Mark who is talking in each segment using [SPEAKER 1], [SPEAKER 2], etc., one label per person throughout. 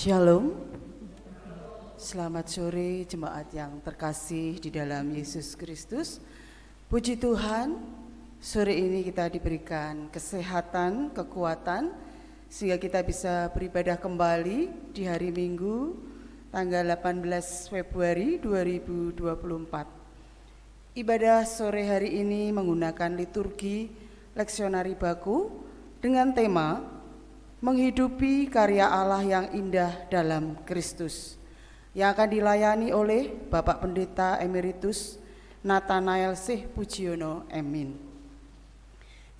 [SPEAKER 1] Shalom, selamat sore jemaat yang terkasih di dalam Yesus Kristus. Puji Tuhan, sore ini kita diberikan kesehatan, kekuatan, sehingga kita bisa beribadah kembali di hari Minggu, tanggal 18 Februari 2024. Ibadah sore hari ini menggunakan liturgi leksionari baku dengan tema menghidupi karya Allah yang indah dalam Kristus, yang akan dilayani oleh Bapak Pendeta Emeritus Nathanael Syekh Pujiono, Emin.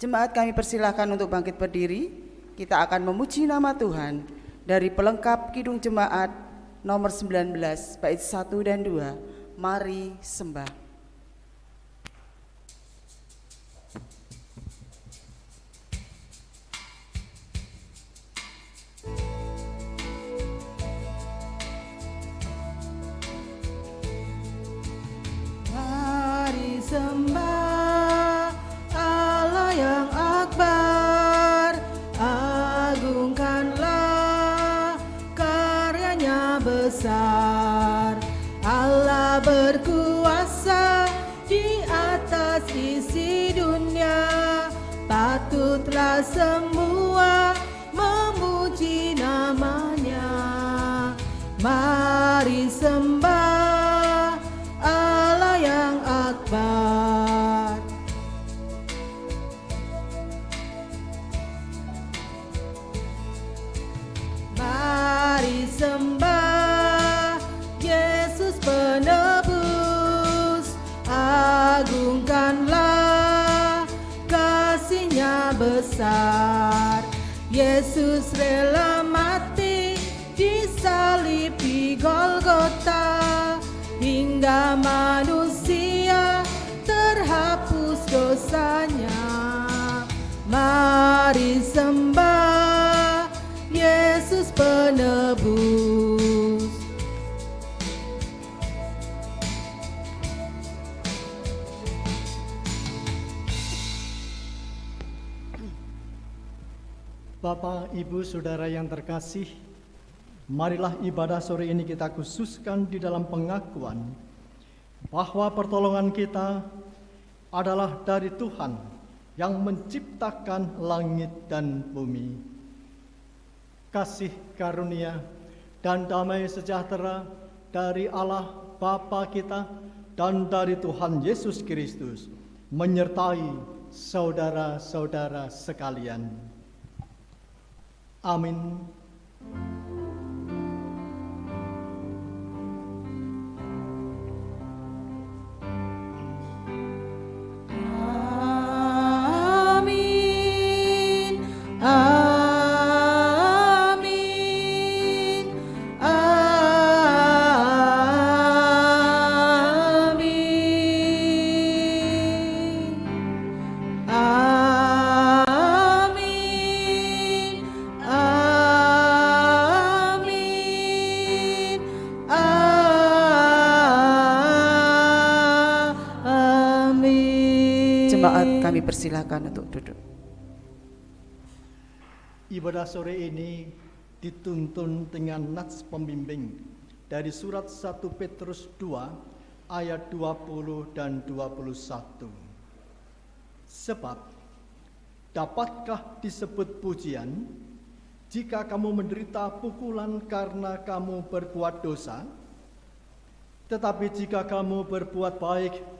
[SPEAKER 1] Jemaat kami persilahkan untuk bangkit berdiri. Kita akan memuji nama Tuhan dari pelengkap Kidung Jemaat nomor 19 bait 1 dan 2. Mari sembah.
[SPEAKER 2] Sembah Allah yang akbar, agungkanlah karyanya besar. Allah berkuasa di atas isi dunia, patutlah semua memuji namanya. Mari sembah Allah yang akbar. Mari sembah Yesus penebus, agungkanlah kasih-Nya besar. Yesus rela mati disalib di Golgota, hingga manusia terhapus dosanya. Mari sembah Yesus penebus.
[SPEAKER 3] Bapak, Ibu, Saudara yang terkasih, marilah ibadah sore ini kita khususkan di dalam pengakuan bahwa pertolongan kita adalah dari Tuhan yang menciptakan langit dan bumi. Kasih karunia dan damai sejahtera dari Allah Bapa kita dan dari Tuhan Yesus Kristus menyertai saudara-saudara sekalian. Amin.
[SPEAKER 1] Kami persilakan untuk duduk.
[SPEAKER 3] Ibadah sore ini dituntun dengan nats pembimbing dari surat 1 Petrus 2 ayat 20 dan 21. Sebab dapatkah disebut pujian jika kamu menderita pukulan karena kamu berbuat dosa? Tetapi jika kamu berbuat baik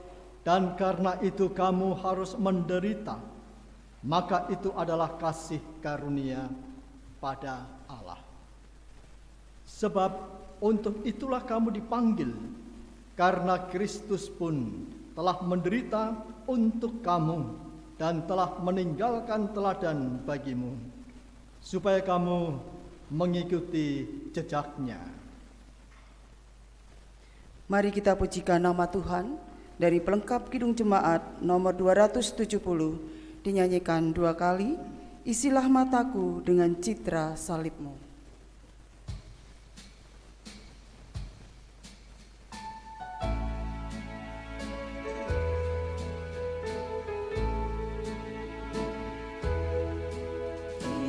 [SPEAKER 3] dan karena itu kamu harus menderita, maka itu adalah kasih karunia pada Allah. Sebab untuk itulah kamu dipanggil, karena Kristus pun telah menderita untuk kamu dan telah meninggalkan teladan bagimu, supaya kamu mengikuti jejaknya.
[SPEAKER 1] Mari kita pujikan nama Tuhan dari pelengkap Kidung Jemaat nomor 270, dinyanyikan 2 kali. Isilah mataku dengan citra salibmu.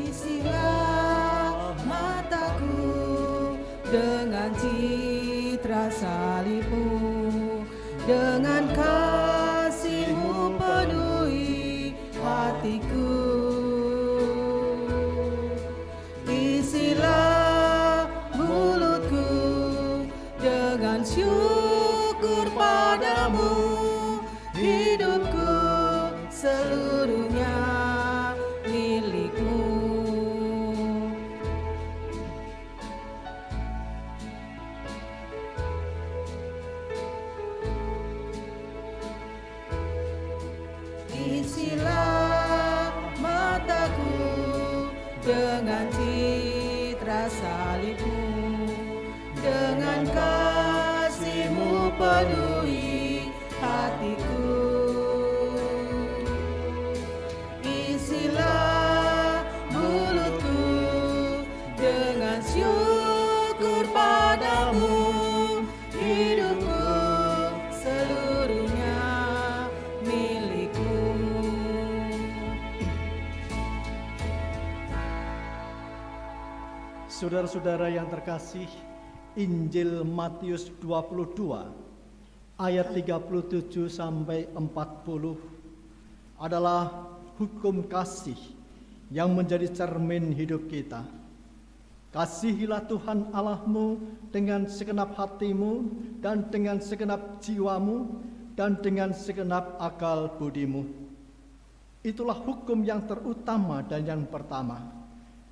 [SPEAKER 2] Isilah mataku citra salibmu, dengan kasih-Mu penuhi hatiku. Isilah mulutku dengan syukur padamu, hidupku seluruhnya milik-Mu. Isilah mataku dengan citra salib-Mu, dengan kasih-Mu penuhi hatiku. Isilah mulutku dengan syukur padamu, hidupku seluruhnya milik-Mu.
[SPEAKER 3] Saudara-saudara yang terkasih, Injil Matius 22 ayat 37 sampai 40 adalah hukum kasih yang menjadi cermin hidup kita. Kasihilah Tuhan Allahmu dengan segenap hatimu dan dengan segenap jiwamu dan dengan segenap akal budimu. Itulah hukum yang terutama dan yang pertama.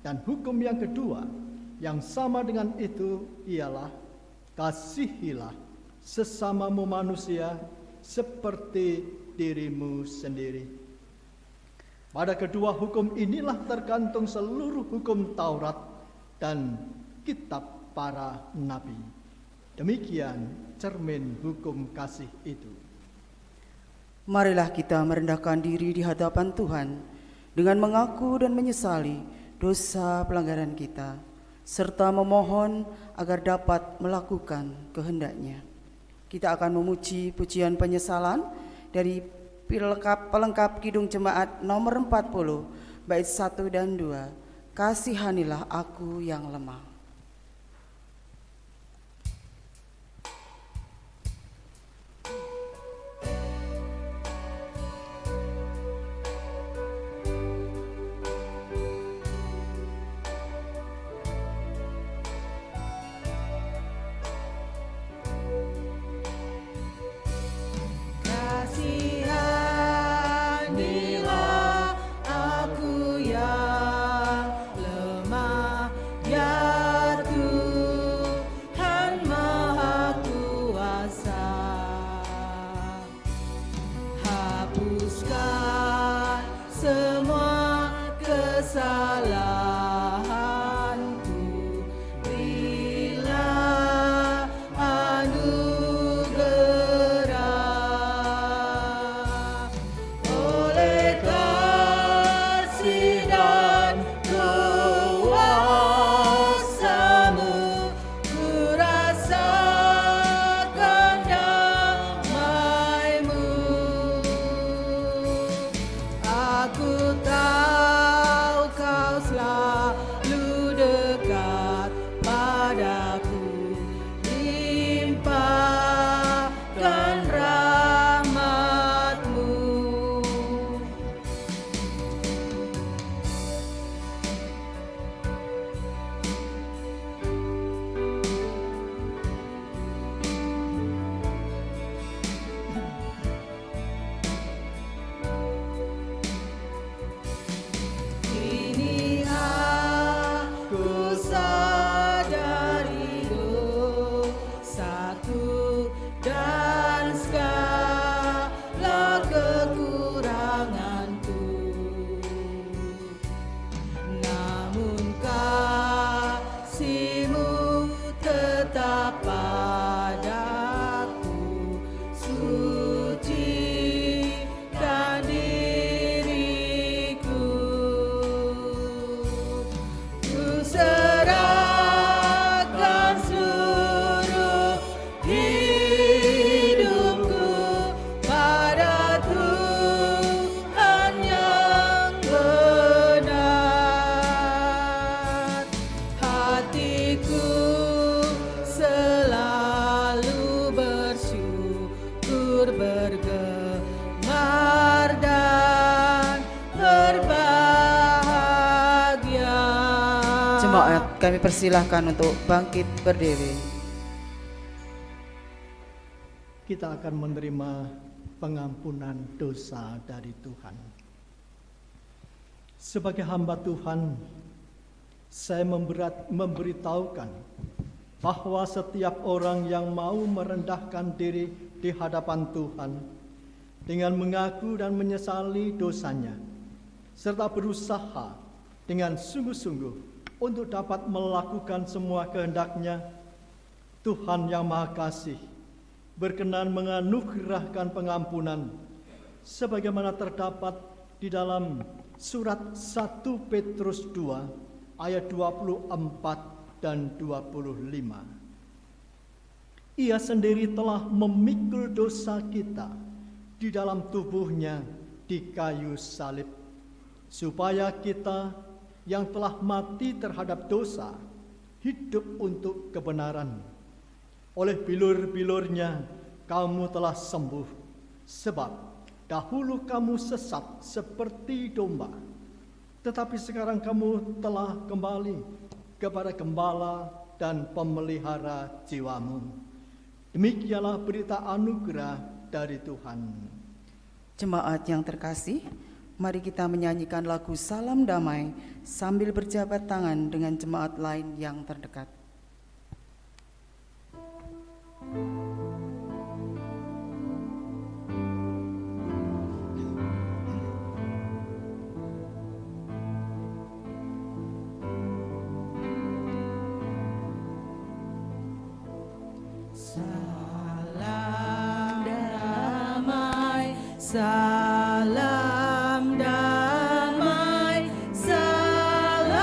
[SPEAKER 3] Dan hukum yang kedua yang sama dengan itu ialah kasihilah sesamamu manusia seperti dirimu sendiri. Pada kedua hukum inilah tergantung seluruh hukum Taurat dan kitab para nabi. Demikian cermin hukum kasih itu.
[SPEAKER 1] Marilah kita merendahkan diri di hadapan Tuhan dengan mengaku dan menyesali dosa pelanggaran kita, serta memohon agar dapat melakukan kehendak-Nya. Kita akan memuji pujian penyesalan dari pelengkap Kidung Jemaat nomor 40, bait 1 dan 2. Kasihanilah aku yang lemah.
[SPEAKER 2] Kasihanilah aku yang lemah, ya Tuhan Maha Kuasa. Hapuskan semua kesalahanku, berilah anugerah. Oleh kasih dan kuasa-Mu, ku rasakan damai-Mu. Aku tahu Kau selalu dekat padaku, limpahkan rahmat-Mu. Kini aku sadari dosaku dan segala kekuranganku. Namun kasih-Mu tetap padaku, sucikan diriku. Ku serahkan seluruh hidupku pada Tuhan yang benar. Hatiku
[SPEAKER 1] kami persilahkan untuk bangkit berdiri.
[SPEAKER 3] Kita akan menerima pengampunan dosa dari Tuhan. Sebagai hamba Tuhan, saya memberitahukan bahwa setiap orang yang mau merendahkan diri di hadapan Tuhan dengan mengaku dan menyesali dosanya, serta berusaha dengan sungguh-sungguh untuk dapat melakukan semua kehendak-Nya, Tuhan yang Maha Kasih berkenan menganugerahkan pengampunan sebagaimana terdapat di dalam surat 1 Petrus 2 ayat 24 dan 25. Ia sendiri telah memikul dosa kita di dalam tubuhnya di kayu salib, supaya kita yang telah mati terhadap dosa hidup untuk kebenaran. Oleh bilur-bilurnya kamu telah sembuh, sebab dahulu kamu sesat seperti domba, tetapi sekarang kamu telah kembali kepada Gembala dan Pemelihara jiwamu. Demikianlah berita anugerah dari Tuhan.
[SPEAKER 1] Jemaat yang terkasih, mari kita menyanyikan lagu Salam Damai sambil berjabat tangan dengan jemaat lain yang terdekat.
[SPEAKER 2] Salam damai, salam damai, salam,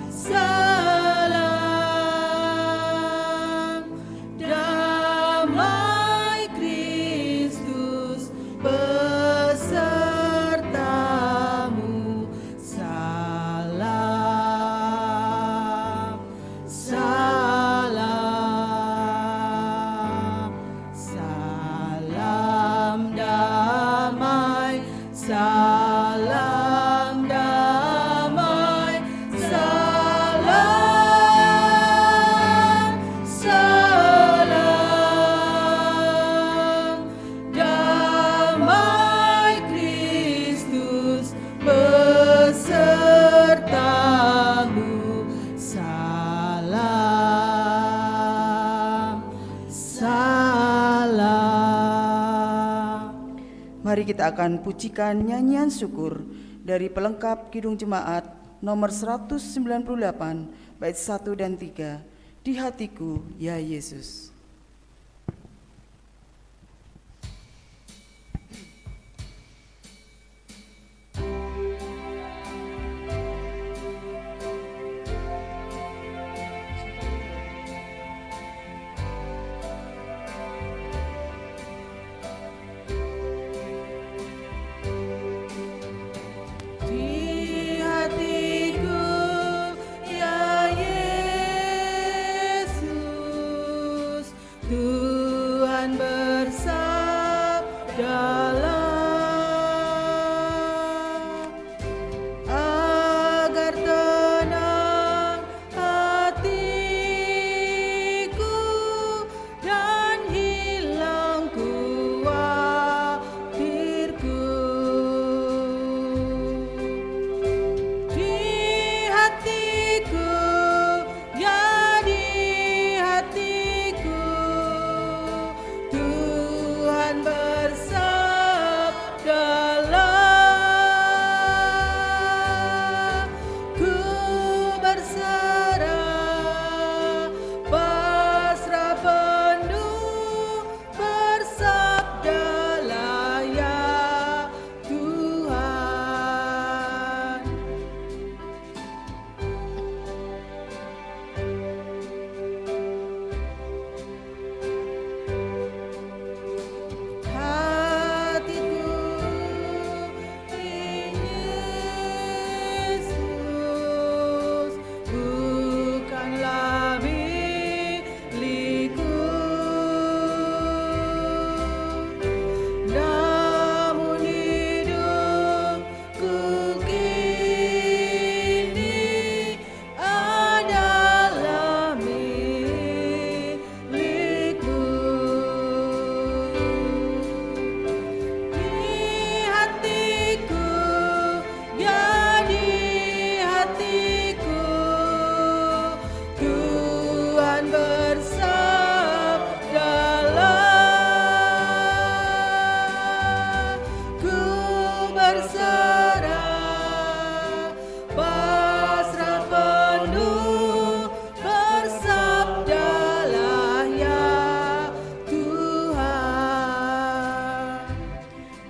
[SPEAKER 2] salam damai Kristus besertamu, salam, salam, salam damai, salam damai, salam, salam damai Kristus besertamu, salam, salam.
[SPEAKER 1] Mari kita akan pujikan nyanyian syukur dari pelengkap Kidung Jemaat nomor 198 bait 1 dan 3, Di Hatiku Ya Yesus.
[SPEAKER 2] Di hatiku ya Yesus,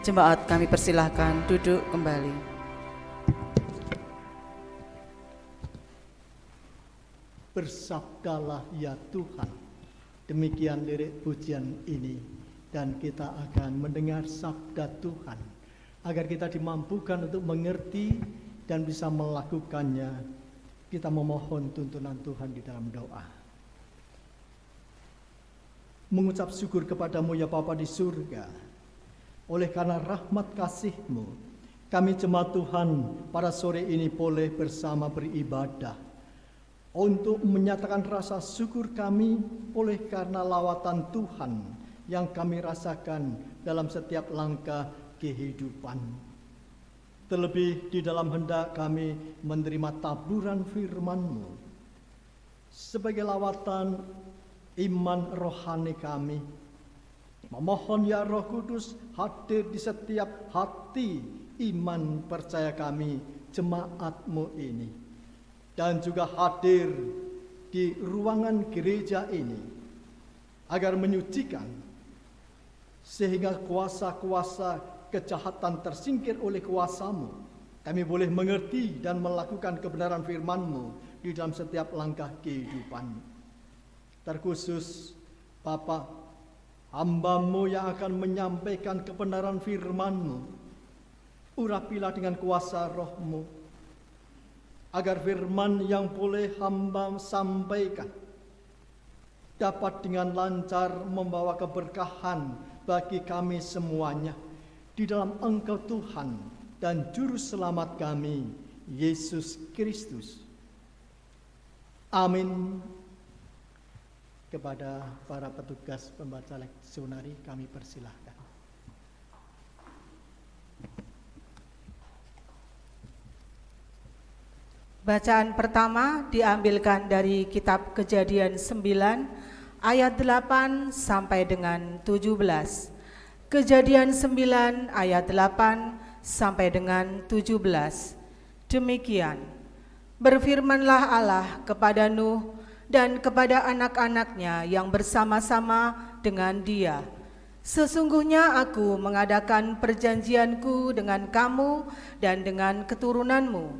[SPEAKER 1] Jemaat kami persilahkan duduk kembali.
[SPEAKER 3] Bersabdalah ya Tuhan. Demikian lirik pujian ini, dan kita akan mendengar sabda Tuhan agar kita dimampukan untuk mengerti dan bisa melakukannya. Kita memohon tuntunan Tuhan di dalam doa. Mengucap syukur kepadamu ya Bapa di surga, oleh karena rahmat kasih-Mu, kami jemaat Tuhan pada sore ini boleh bersama beribadah untuk menyatakan rasa syukur kami oleh karena lawatan Tuhan yang kami rasakan dalam setiap langkah kehidupan. Terlebih di dalam hendak kami menerima taburan firman-Mu sebagai lawatan iman rohani kami. Memohon ya Roh Kudus hadir di setiap hati iman percaya kami, jemaat-Mu ini, dan juga hadir di ruangan gereja ini agar menyucikan sehingga kuasa-kuasa kejahatan tersingkir oleh kuasa-Mu. Kami boleh mengerti dan melakukan kebenaran firman-Mu di dalam setiap langkah kehidupan. Terkhusus Bapa, hamba-Mu yang akan menyampaikan kebenaran firman-Mu, urapilah dengan kuasa Roh-Mu, agar firman yang boleh hamba sampaikan dapat dengan lancar membawa keberkahan bagi kami semuanya di dalam Engkau Tuhan dan Juru Selamat kami, Yesus Kristus. Amin. Kepada para petugas pembaca leksionari kami persilahkan.
[SPEAKER 2] Bacaan pertama diambilkan dari kitab Kejadian 9 ayat 8 sampai dengan 17. Kejadian 9 ayat 8 sampai dengan 17. Demikian, berfirmanlah Allah kepada Nuh dan kepada anak-anaknya yang bersama-sama dengan dia. Sesungguhnya aku mengadakan perjanjianku dengan kamu dan dengan keturunanmu,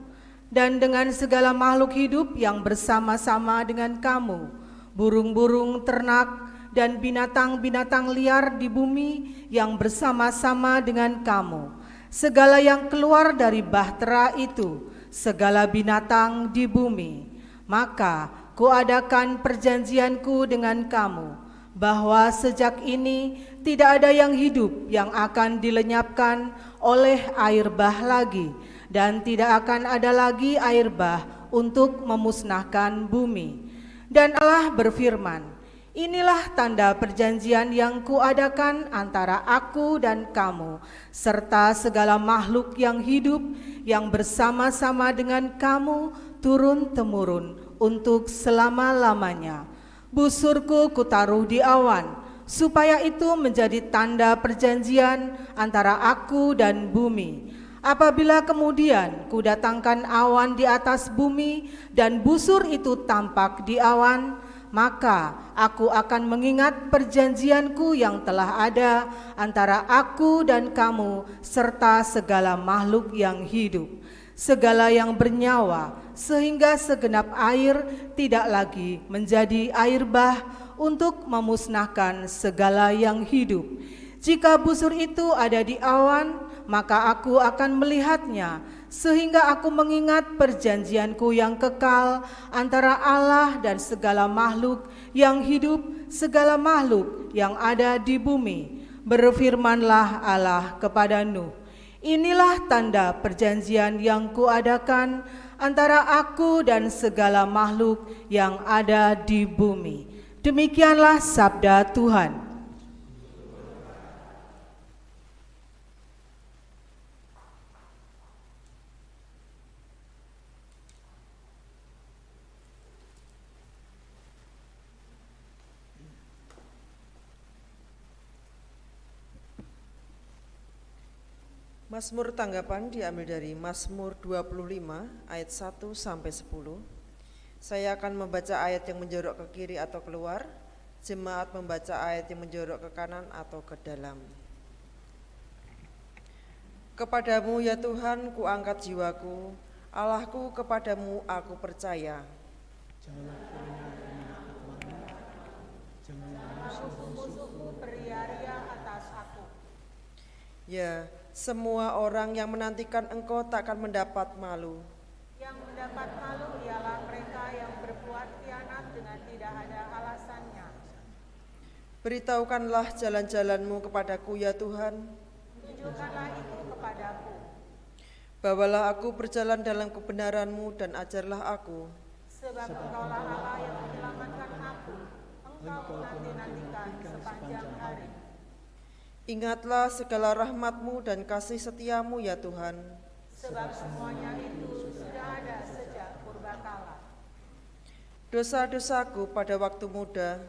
[SPEAKER 2] dan dengan segala makhluk hidup yang bersama-sama dengan kamu, burung-burung ternak dan binatang-binatang liar di bumi yang bersama-sama dengan kamu, segala yang keluar dari bahtera itu, segala binatang di bumi. Maka kuadakan perjanjianku dengan kamu, bahwa sejak ini tidak ada yang hidup yang akan dilenyapkan oleh air bah lagi, dan tidak akan ada lagi air bah untuk memusnahkan bumi. Dan Allah berfirman, inilah tanda perjanjian yang kuadakan antara aku dan kamu, serta segala makhluk yang hidup yang bersama-sama dengan kamu turun-temurun untuk selama-lamanya. Busurku kutaruh di awan, supaya itu menjadi tanda perjanjian antara aku dan bumi. Apabila kemudian kudatangkan awan di atas bumi dan busur itu tampak di awan, maka aku akan mengingat perjanjianku yang telah ada antara aku dan kamu serta segala makhluk yang hidup, segala yang bernyawa, sehingga segenap air tidak lagi menjadi air bah untuk memusnahkan segala yang hidup. Jika busur itu ada di awan, maka aku akan melihatnya, sehingga aku mengingat perjanjianku yang kekal antara Allah dan segala makhluk yang hidup, segala makhluk yang ada di bumi. Berfirmanlah Allah kepada Nuh, inilah tanda perjanjian yang kuadakan antara aku dan segala makhluk yang ada di bumi. Demikianlah sabda Tuhan.
[SPEAKER 4] Mazmur tanggapan diambil dari Mazmur 25 ayat 1 sampai 10. Saya akan membaca ayat yang menjorok ke kiri atau keluar, jemaat membaca ayat yang menjorok ke kanan atau ke dalam. Kepadamu ya Tuhan kuangkat jiwaku, Allahku kepadamu aku percaya.
[SPEAKER 3] Janganlah kiranya kami kemana, janganlah
[SPEAKER 2] Musuh-musuhku beria-ria atas aku.
[SPEAKER 4] Ya, semua orang yang menantikan Engkau takkan mendapat malu.
[SPEAKER 2] Yang mendapat malu ialah mereka yang berbuat khianat dengan tidak ada alasannya.
[SPEAKER 4] Beritahukanlah jalan-jalan-Mu kepadaku ya Tuhan.
[SPEAKER 2] Tunjukkanlah itu kepadaku.
[SPEAKER 4] Bawalah aku berjalan dalam kebenaran-Mu dan ajarlah aku.
[SPEAKER 2] Sebab Engkaulah Allah yang menyelamatkan aku. Engkau menanti-nantikan sepanjang hari.
[SPEAKER 4] Ingatlah segala rahmat-Mu dan kasih setia-Mu ya Tuhan.
[SPEAKER 2] Sebab semuanya itu sudah ada sejak purbakala.
[SPEAKER 4] Dosa-dosaku pada waktu muda,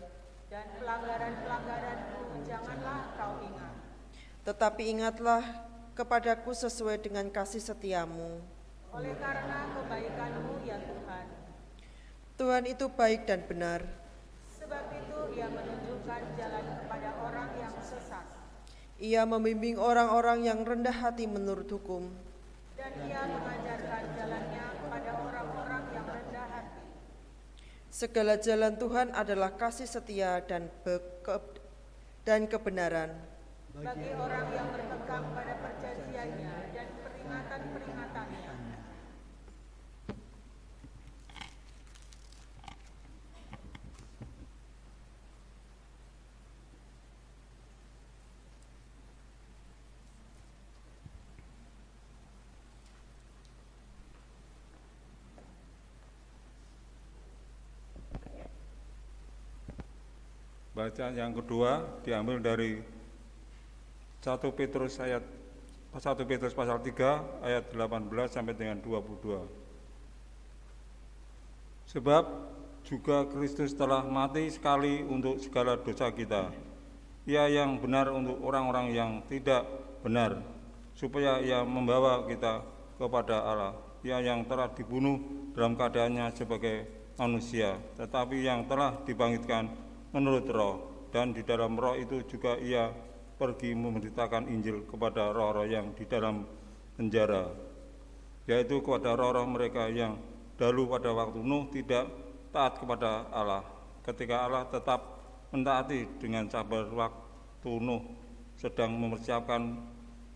[SPEAKER 2] Dan pelanggaran-pelanggaranku janganlah kau ingat.
[SPEAKER 4] tetapi ingatlah kepadaku sesuai dengan kasih setia-Mu.
[SPEAKER 2] Oleh karena kebaikan-Mu ya Tuhan.
[SPEAKER 4] Tuhan itu baik dan benar.
[SPEAKER 2] Sebab itu ia menunjukkan jalan kepada orang yang sesat.
[SPEAKER 4] Ia membimbing orang-orang yang rendah hati menurut hukum.
[SPEAKER 2] Dan ia mengajarkan jalannya kepada orang-orang yang rendah hati.
[SPEAKER 4] Segala jalan Tuhan adalah kasih setia dan kebenaran.
[SPEAKER 2] Bagi orang yang berpegang pada perjanjiannya dan peringatan-peringatannya.
[SPEAKER 5] Bacaan yang kedua diambil dari 1 Petrus pasal 3 ayat 18 sampai dengan 22. Sebab juga Kristus telah mati sekali untuk segala dosa kita. Ia yang benar untuk orang-orang yang tidak benar, supaya ia membawa kita kepada Allah. Ia yang telah dibunuh dalam keadaannya sebagai manusia, tetapi yang telah dibangkitkan menurut roh, dan di dalam roh itu juga ia pergi memberitakan Injil kepada roh-roh yang di dalam penjara, yaitu kepada roh-roh mereka yang dahulu pada waktu Nuh tidak taat kepada Allah, ketika Allah tetap mentaati dengan sabar waktu Nuh sedang mempersiapkan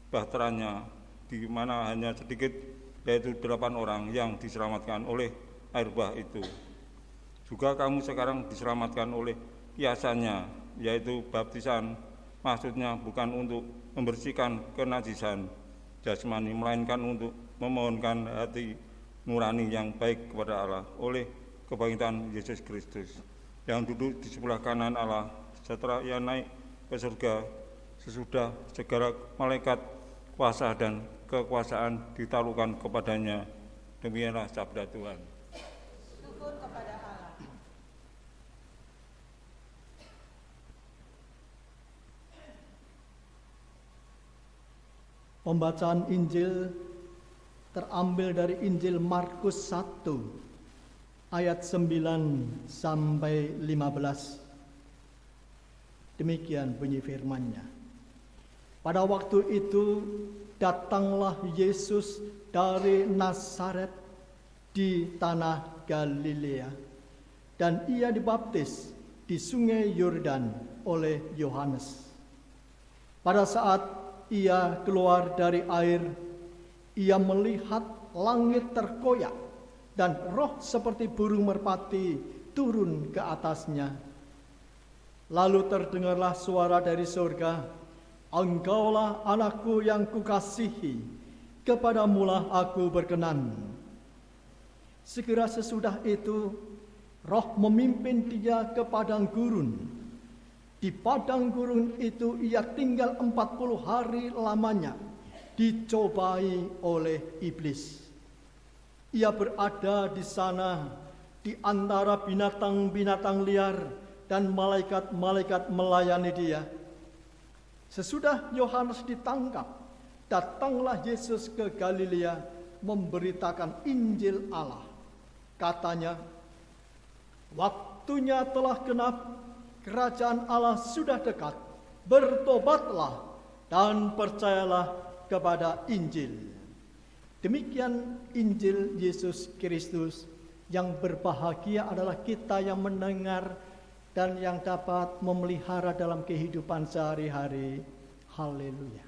[SPEAKER 5] bahteranya, di mana hanya sedikit, yaitu 8 orang yang diselamatkan oleh air bah itu. Juga kamu sekarang diselamatkan oleh kiasannya, yaitu baptisan, maksudnya bukan untuk membersihkan kenajisan jasmani, melainkan untuk memohonkan hati nurani yang baik kepada Allah oleh kebangkitan Yesus Kristus, yang duduk di sebelah kanan Allah setelah ia naik ke surga, sesudah segala malaikat, kuasa dan kekuasaan ditaklukkan kepadanya. Demikianlah sabda Tuhan.
[SPEAKER 2] Syukur kepada Allah.
[SPEAKER 3] Pembacaan Injil terambil dari Injil Markus 1 ayat 9 sampai 15. Demikian bunyi firman-Nya. Pada waktu itu datanglah Yesus dari Nazaret di tanah Galilea, dan ia dibaptis di sungai Yordan oleh Yohanes. Pada saat ia keluar dari air, ia melihat langit terkoyak dan roh seperti burung merpati turun ke atasnya. Lalu terdengarlah suara dari surga, "Engkaulah anakku yang kukasihi, kepadamulah aku berkenan." Segera sesudah itu, roh memimpin dia ke padang gurun. Di padang gurun itu ia tinggal 40 hari lamanya, dicobai oleh iblis. Ia berada di sana di antara binatang-binatang liar, dan malaikat-malaikat melayani dia. Sesudah Yohanes ditangkap, datanglah Yesus ke Galilea memberitakan Injil Allah. Katanya, "Waktunya telah genap, kerajaan Allah sudah dekat. Bertobatlah dan percayalah kepada Injil. Demikian Injil Yesus Kristus. Yang berbahagia adalah kita yang mendengar dan yang dapat memelihara dalam kehidupan sehari-hari. Haleluya.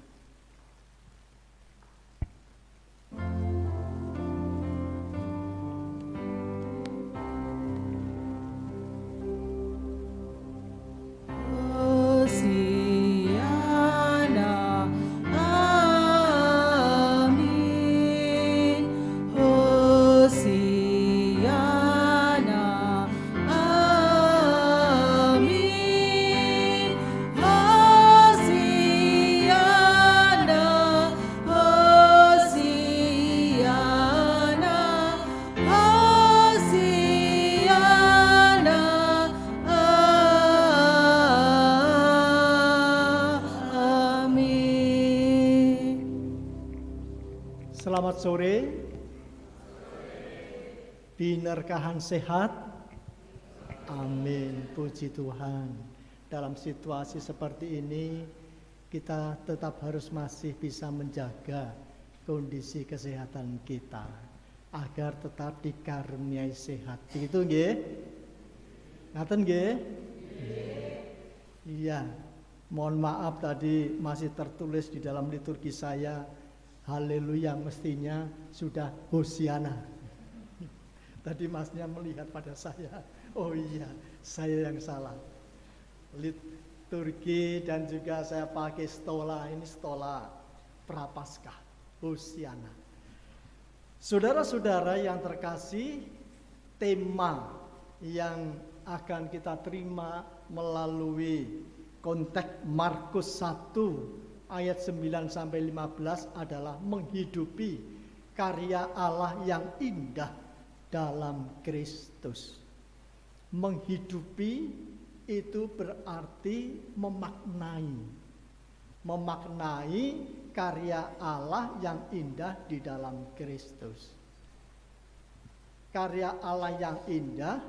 [SPEAKER 2] Hosiana, amin. Hosiana, amin. Hosiana, Hosiana, Hosiana, amin.
[SPEAKER 3] Selamat sore. Binerkahan sehat. Amin. Puji Tuhan. Dalam situasi seperti ini, kita tetap harus masih bisa menjaga kondisi kesehatan kita agar tetap dikaruniai sehat. Begitu nggih? Ngaten nggih? Iya. Mohon maaf tadi masih tertulis di dalam liturgi saya, haleluya, mestinya sudah Hosiana. Tadi masnya melihat pada saya, oh iya, saya yang salah. Liturgi dan juga saya pakai stola, ini stola Prapaskah, Hosiana. Saudara-saudara yang terkasih, tema yang akan kita terima melalui konteks Markus 1 ayat 9 sampai 15 adalah menghidupi karya Allah yang indah dalam Kristus. Menghidupi itu berarti memaknai karya Allah yang indah di dalam Kristus. Karya Allah yang indah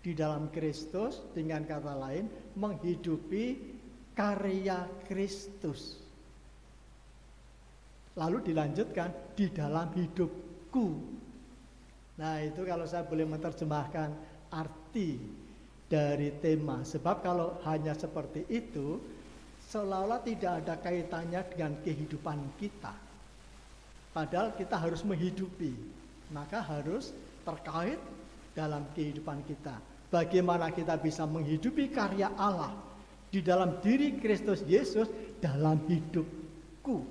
[SPEAKER 3] di dalam Kristus, dengan kata lain, menghidupi karya Kristus. Lalu dilanjutkan di dalam hidupku. Nah, itu kalau saya boleh menerjemahkan arti dari tema. Sebab kalau hanya seperti itu, seolah-olah tidak ada kaitannya dengan kehidupan kita. Padahal kita harus menghidupi, maka harus terkait dalam kehidupan kita. Bagaimana kita bisa menghidupi karya Allah di dalam diri Kristus Yesus dalam hidupku.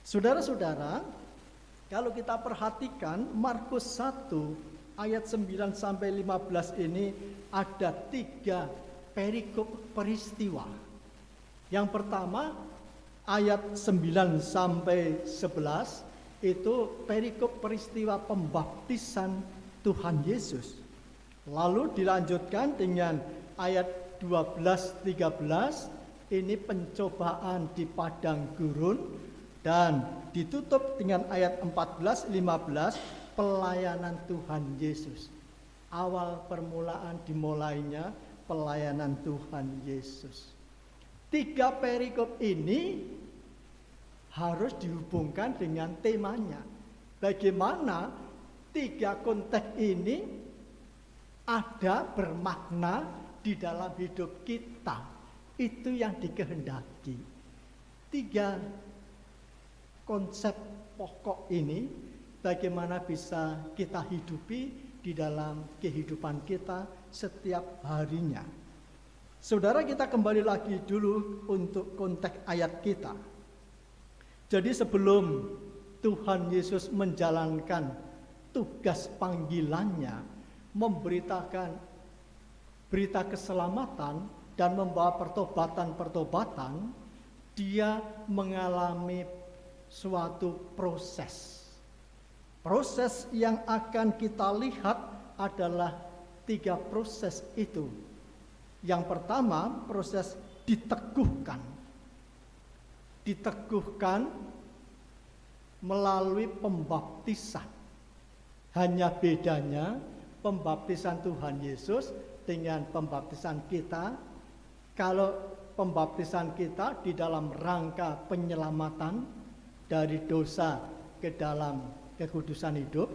[SPEAKER 3] Saudara-saudara, kalau kita perhatikan Markus 1 ayat 9 sampai 15 ini ada 3 perikop peristiwa. Yang pertama ayat 9 sampai 11 itu perikop peristiwa pembaptisan Tuhan Yesus. Lalu dilanjutkan dengan ayat 12-13, ini pencobaan di padang gurun, dan ditutup dengan ayat 14-15, pelayanan Tuhan Yesus. Awal permulaan dimulainya pelayanan Tuhan Yesus. 3 perikop ini harus dihubungkan dengan temanya. Bagaimana 3 konteks ini ada bermakna di dalam hidup kita. Itu yang dikehendaki. 3 konsep pokok ini bagaimana bisa kita hidupi di dalam kehidupan kita setiap harinya. Saudara, kita kembali lagi dulu untuk konteks ayat kita. Jadi sebelum Tuhan Yesus menjalankan tugas panggilannya, memberitakan berita keselamatan dan membawa pertobatan-pertobatan, dia mengalami suatu proses. Proses yang akan kita lihat adalah 3 proses itu. Yang pertama, proses diteguhkan. Diteguhkan melalui pembaptisan. Hanya bedanya pembaptisan Tuhan Yesus dengan pembaptisan kita. Kalau pembaptisan kita di dalam rangka penyelamatan dari dosa ke dalam kekudusan hidup,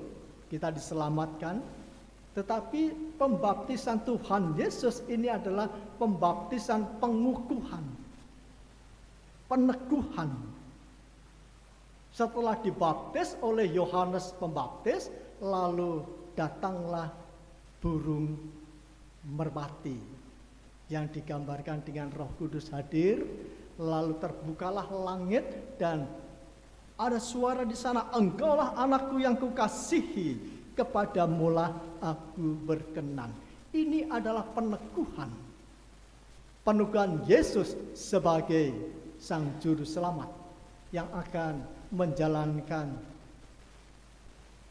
[SPEAKER 3] kita diselamatkan. Tetapi pembaptisan Tuhan Yesus ini adalah pembaptisan pengukuhan, peneguhan. Setelah dibaptis oleh Yohanes Pembaptis, lalu datanglah burung merpati yang digambarkan dengan Roh Kudus hadir, lalu terbukalah langit dan ada suara di sana, engkaulah anakku yang kukasihi, kepadamulah aku berkenan. Ini adalah peneguhan Yesus sebagai Sang Juru Selamat yang akan menjalankan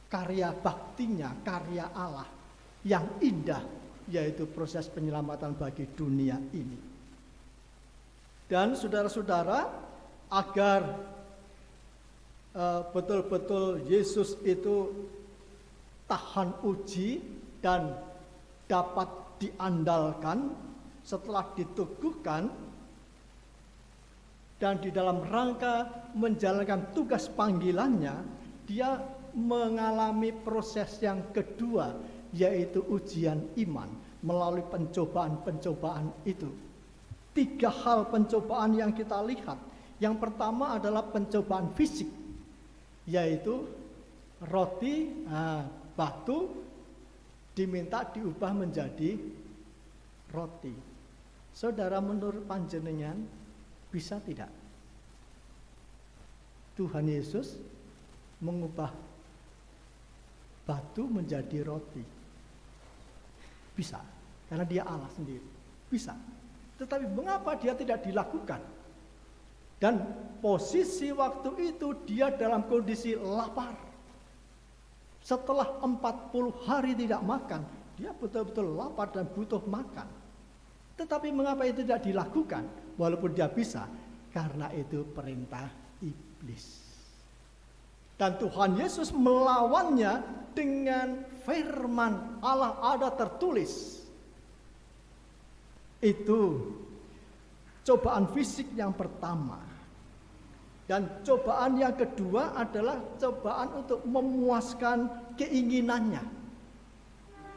[SPEAKER 3] karya baktinya, karya Allah yang indah, yaitu proses penyelamatan bagi dunia ini. Dan saudara-saudara, agar betul-betul Yesus itu tahan uji dan dapat diandalkan setelah diteguhkan, dan di dalam rangka menjalankan tugas panggilannya, dia mengalami proses yang kedua, yaitu ujian iman melalui pencobaan-pencobaan itu. 3 hal pencobaan yang kita lihat. Yang pertama adalah pencobaan fisik, yaitu roti, batu diminta diubah menjadi roti. Saudara, menurut panjenengan bisa tidak Tuhan Yesus mengubah batu menjadi roti? Bisa, karena dia Allah sendiri. Bisa. Tetapi mengapa dia tidak dilakukan? Dan posisi waktu itu dia dalam kondisi lapar. Setelah 40 hari tidak makan, dia betul-betul lapar dan butuh makan. Tetapi mengapa itu tidak dilakukan? Walaupun dia bisa, karena itu perintah iblis. Dan Tuhan Yesus melawannya dengan firman Allah, ada tertulis. Itu cobaan fisik yang pertama. Dan cobaan yang kedua adalah cobaan untuk memuaskan keinginannya.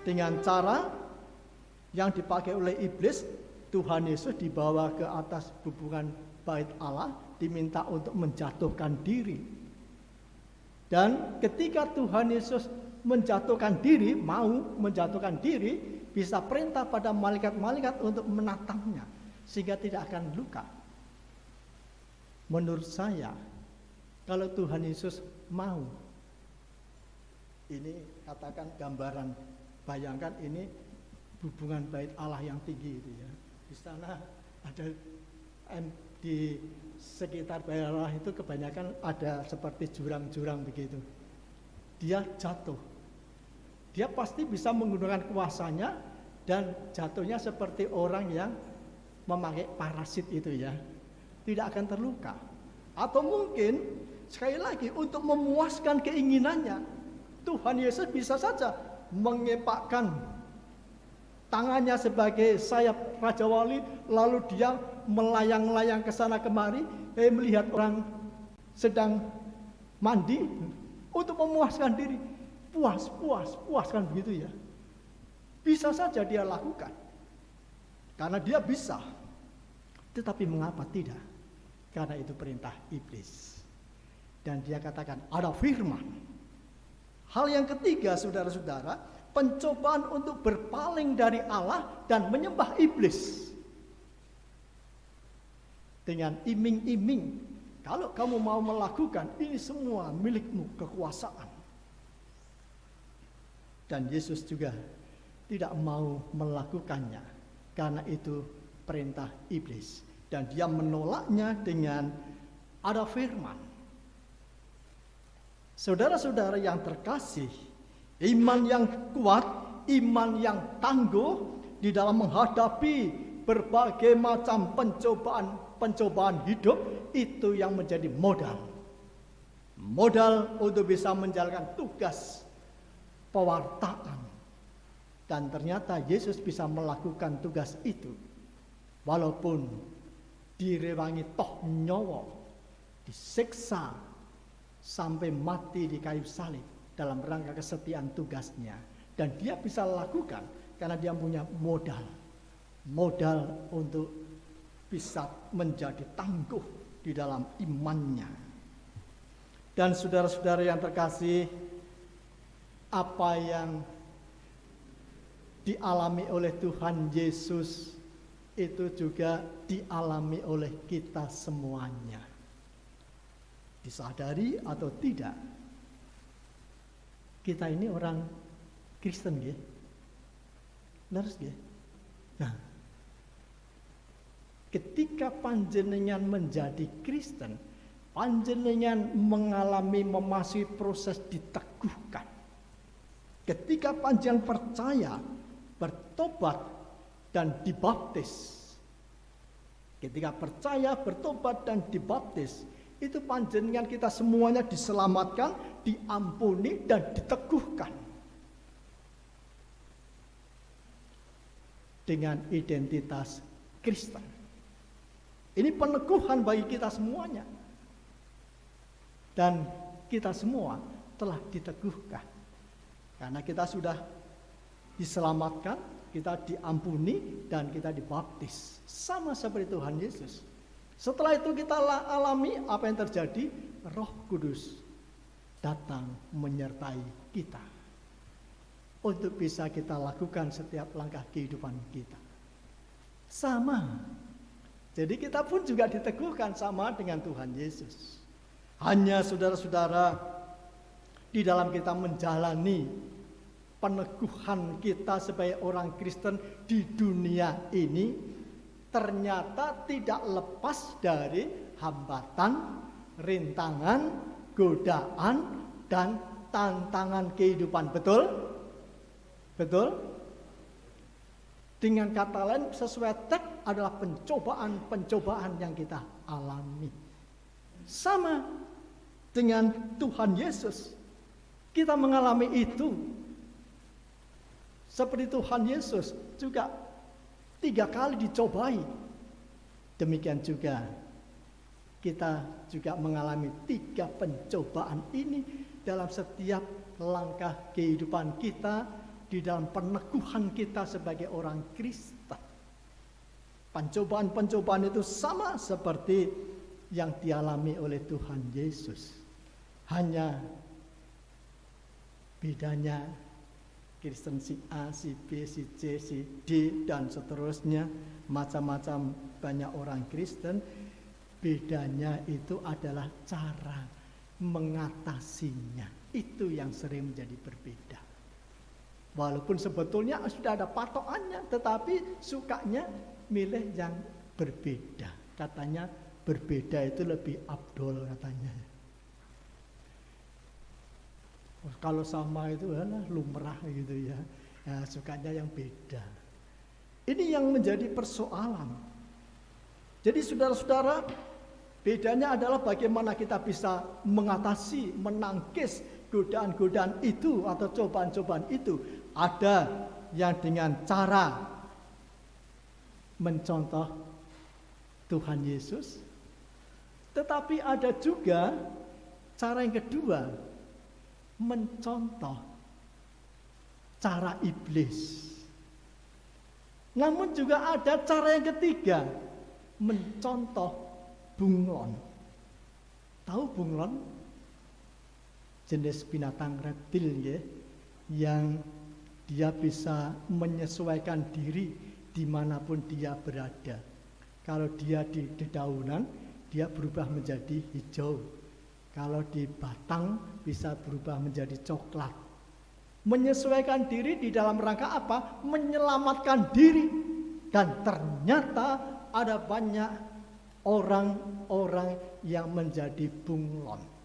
[SPEAKER 3] Dengan cara yang dipakai oleh iblis, Tuhan Yesus dibawa ke atas bubungan bait Allah, diminta untuk menjatuhkan diri. Dan ketika Tuhan Yesus menjatuhkan diri, mau menjatuhkan diri, bisa perintah pada malaikat-malaikat untuk menatangnya, sehingga tidak akan luka. Menurut saya, kalau Tuhan Yesus mau, ini katakan gambaran, bayangkan ini hubungan bait Allah yang tinggi itu ya. Di sana ada di sekitar bait Allah itu kebanyakan ada seperti jurang-jurang begitu. Dia jatuh. Dia pasti bisa menggunakan kuasanya dan jatuhnya seperti orang yang memakai parasit itu ya. Tidak akan terluka. Atau mungkin sekali lagi untuk memuaskan keinginannya, Tuhan Yesus bisa saja mengepakkan tangannya sebagai sayap Raja Wali, lalu dia melayang-layang ke sana kemari, melihat orang sedang mandi untuk memuaskan diri. Puaskan begitu ya. Bisa saja dia lakukan. Karena dia bisa. Tetapi mengapa tidak? Karena itu perintah iblis. Dan dia katakan ada firman. Hal yang ketiga, saudara-saudara, pencobaan untuk berpaling dari Allah dan menyembah iblis. Dengan iming-iming, kalau kamu mau melakukan ini semua milikmu, kekuasaan. Dan Yesus juga tidak mau melakukannya, karena itu perintah iblis. Dan dia menolaknya dengan ada firman. Saudara-saudara yang terkasih, iman yang kuat, iman yang tangguh di dalam menghadapi berbagai macam pencobaan hidup, itu yang menjadi modal. Modal untuk bisa menjalankan tugas pewartaan. Dan ternyata Yesus bisa melakukan tugas itu. Walaupun direwangi toh nyawa, disiksa sampai mati di kayu salib dalam rangka kesetiaan tugasnya. Dan dia bisa lakukan karena dia punya modal untuk bisa menjadi tangguh di dalam imannya. Dan saudara-saudara yang terkasih, apa yang dialami oleh Tuhan Yesus itu juga dialami oleh kita semuanya. Disadari atau tidak, kita ini orang Kristen ya. Leres ya. Nah, ketika panjenengan menjadi Kristen, panjenengan mengalami memasuki proses diteguhkan. Ketika panjenengan percaya, bertobat dan dibaptis. Ketika percaya, bertobat dan dibaptis, itu panjenengan kita semuanya diselamatkan, diampuni dan diteguhkan dengan identitas Kristen. Ini peneguhan bagi kita semuanya. Dan kita semua telah diteguhkan. Karena kita sudah diselamatkan, kita diampuni, dan kita dibaptis. Sama seperti Tuhan Yesus. Setelah itu kita alami apa yang terjadi, Roh Kudus datang menyertai kita. Untuk bisa kita lakukan setiap langkah kehidupan kita. Sama. Jadi kita pun juga diteguhkan sama dengan Tuhan Yesus. Hanya saudara-saudara, di dalam kita menjalani peneguhan kita sebagai orang Kristen di dunia ini, ternyata tidak lepas dari hambatan, rintangan, godaan, dan tantangan kehidupan. Betul? Betul? Dengan kata lain, sesuai teks adalah pencobaan-pencobaan yang kita alami. Sama dengan Tuhan Yesus, kita mengalami itu. Seperti Tuhan Yesus juga 3 kali dicobai. Demikian juga kita juga mengalami 3 pencobaan ini dalam setiap langkah kehidupan kita, di dalam peneguhan kita sebagai orang Kristen. Pencobaan-pencobaan itu sama seperti yang dialami oleh Tuhan Yesus. Hanya bedanya Kristen si A, si B, si C, si D, dan seterusnya, macam-macam banyak orang Kristen. Bedanya itu adalah cara mengatasinya. Itu yang sering menjadi berbeda. Walaupun sebetulnya sudah ada patokannya, tetapi sukanya milih yang berbeda. Katanya berbeda itu lebih abdol katanya. Kalau sama itu lumrah gitu ya. Nah, sukanya yang beda. Ini yang menjadi persoalan. Jadi saudara-saudara, bedanya adalah bagaimana kita bisa mengatasi, menangkis godaan-godaan itu atau cobaan-cobaan itu. Ada yang dengan cara mencontoh Tuhan Yesus, tetapi ada juga cara yang kedua, mencontoh cara iblis. Namun juga ada cara yang ketiga, mencontoh bunglon. Tahu bunglon? Jenis binatang reptil ya, yang dia bisa menyesuaikan diri dimanapun dia berada. Kalau dia di dedaunan, dia berubah menjadi hijau. Kalau di batang, bisa berubah menjadi coklat. Menyesuaikan diri di dalam rangka apa? Menyelamatkan diri. Dan ternyata ada banyak orang-orang yang menjadi bunglon.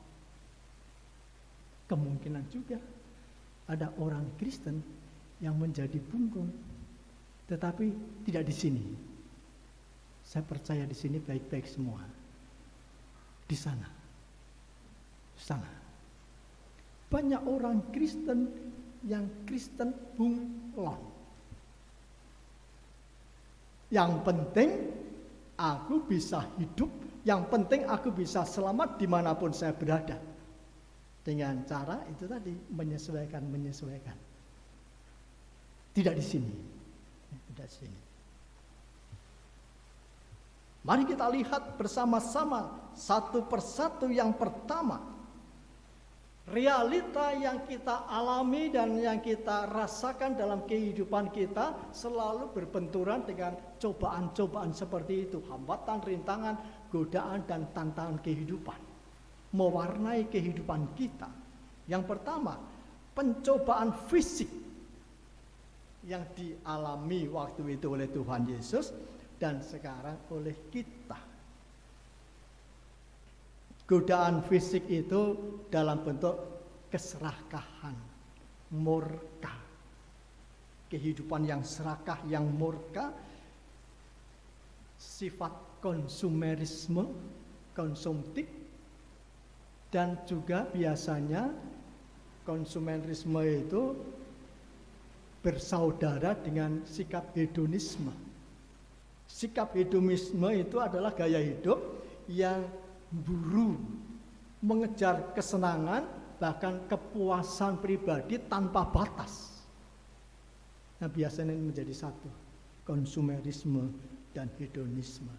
[SPEAKER 3] Kemungkinan juga ada orang Kristen yang menjadi bunglon, tetapi tidak di sini. Saya percaya di sini baik-baik semua. Di sana banyak orang Kristen yang Kristen bunglon. Yang penting Aku bisa hidup, yang penting aku bisa selamat dimanapun saya berada. Dengan cara itu tadi, menyesuaikan. Tidak di sini. Tidak di sini. Mari kita lihat bersama-sama satu persatu. Yang pertama, realita yang kita alami dan yang kita rasakan dalam kehidupan kita selalu berbenturan dengan cobaan-cobaan seperti itu. Hambatan, rintangan, godaan, dan tantangan kehidupan mewarnai kehidupan kita. Yang pertama, pencobaan fisik yang dialami waktu itu oleh Tuhan Yesus dan sekarang oleh kita. Godaan fisik itu dalam bentuk keserakahan, murka. Kehidupan yang serakah, yang murka, sifat konsumerisme, konsumtif, dan juga biasanya konsumerisme itu bersaudara dengan sikap hedonisme. Sikap hedonisme itu adalah gaya hidup yang buru, mengejar kesenangan, bahkan kepuasan pribadi tanpa batas. Nah, biasanya ini menjadi satu, konsumerisme dan hedonisme.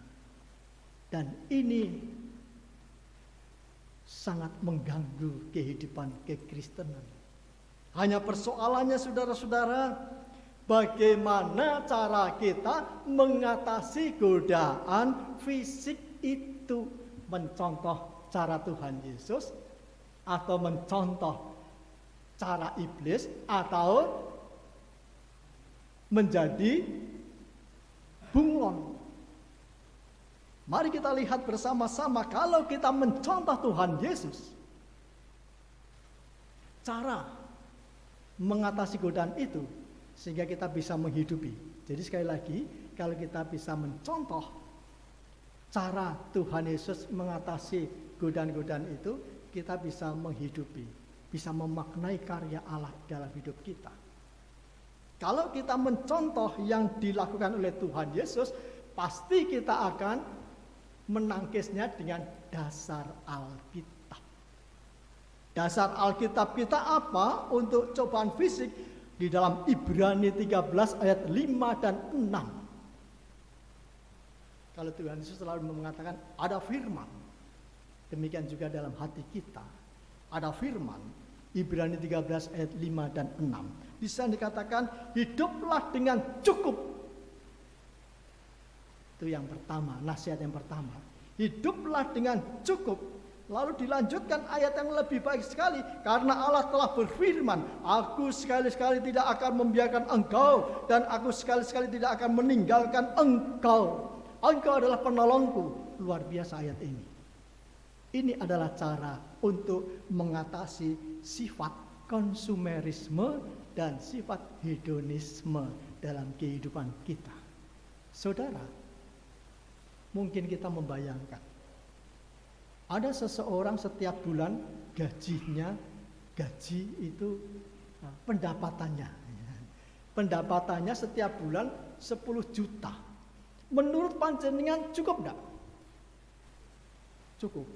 [SPEAKER 3] Dan ini sangat mengganggu kehidupan kekristenan. Hanya persoalannya, saudara-saudara, bagaimana cara kita mengatasi godaan fisik itu. Mencontoh cara Tuhan Yesus atau mencontoh cara iblis atau menjadi bunglon. Mari kita lihat bersama-sama, kalau kita mencontoh Tuhan Yesus, cara mengatasi godaan itu sehingga kita bisa menghidupi. Jadi sekali lagi, kalau kita bisa mencontoh cara Tuhan Yesus mengatasi godaan-godaan itu, kita bisa menghidupi, bisa memaknai karya Allah dalam hidup kita. Kalau kita mencontoh yang dilakukan oleh Tuhan Yesus, pasti kita akan menangkisnya dengan dasar Alkitab. Dasar Alkitab kita apa untuk cobaan fisik? Di dalam Ibrani 13 ayat 5 dan 6. Kalau Tuhan Yesus selalu mengatakan ada firman, demikian juga dalam hati kita ada firman. Ibrani 13 ayat 5 dan 6. Di sana dikatakan hiduplah dengan cukup. Itu yang pertama, nasihat yang pertama. Hiduplah dengan cukup. Lalu dilanjutkan ayat yang lebih baik sekali. Karena Allah telah berfirman, aku sekali-sekali tidak akan membiarkan engkau, dan aku sekali-sekali tidak akan meninggalkan engkau. Engkau adalah penolongku. Luar biasa ayat ini. Ini adalah cara untuk mengatasi sifat konsumerisme dan sifat hedonisme dalam kehidupan kita. Saudara, mungkin kita membayangkan ada seseorang setiap bulan gaji itu pendapatannya setiap bulan 10 juta. Menurut panjenengan cukup enggak? Cukup.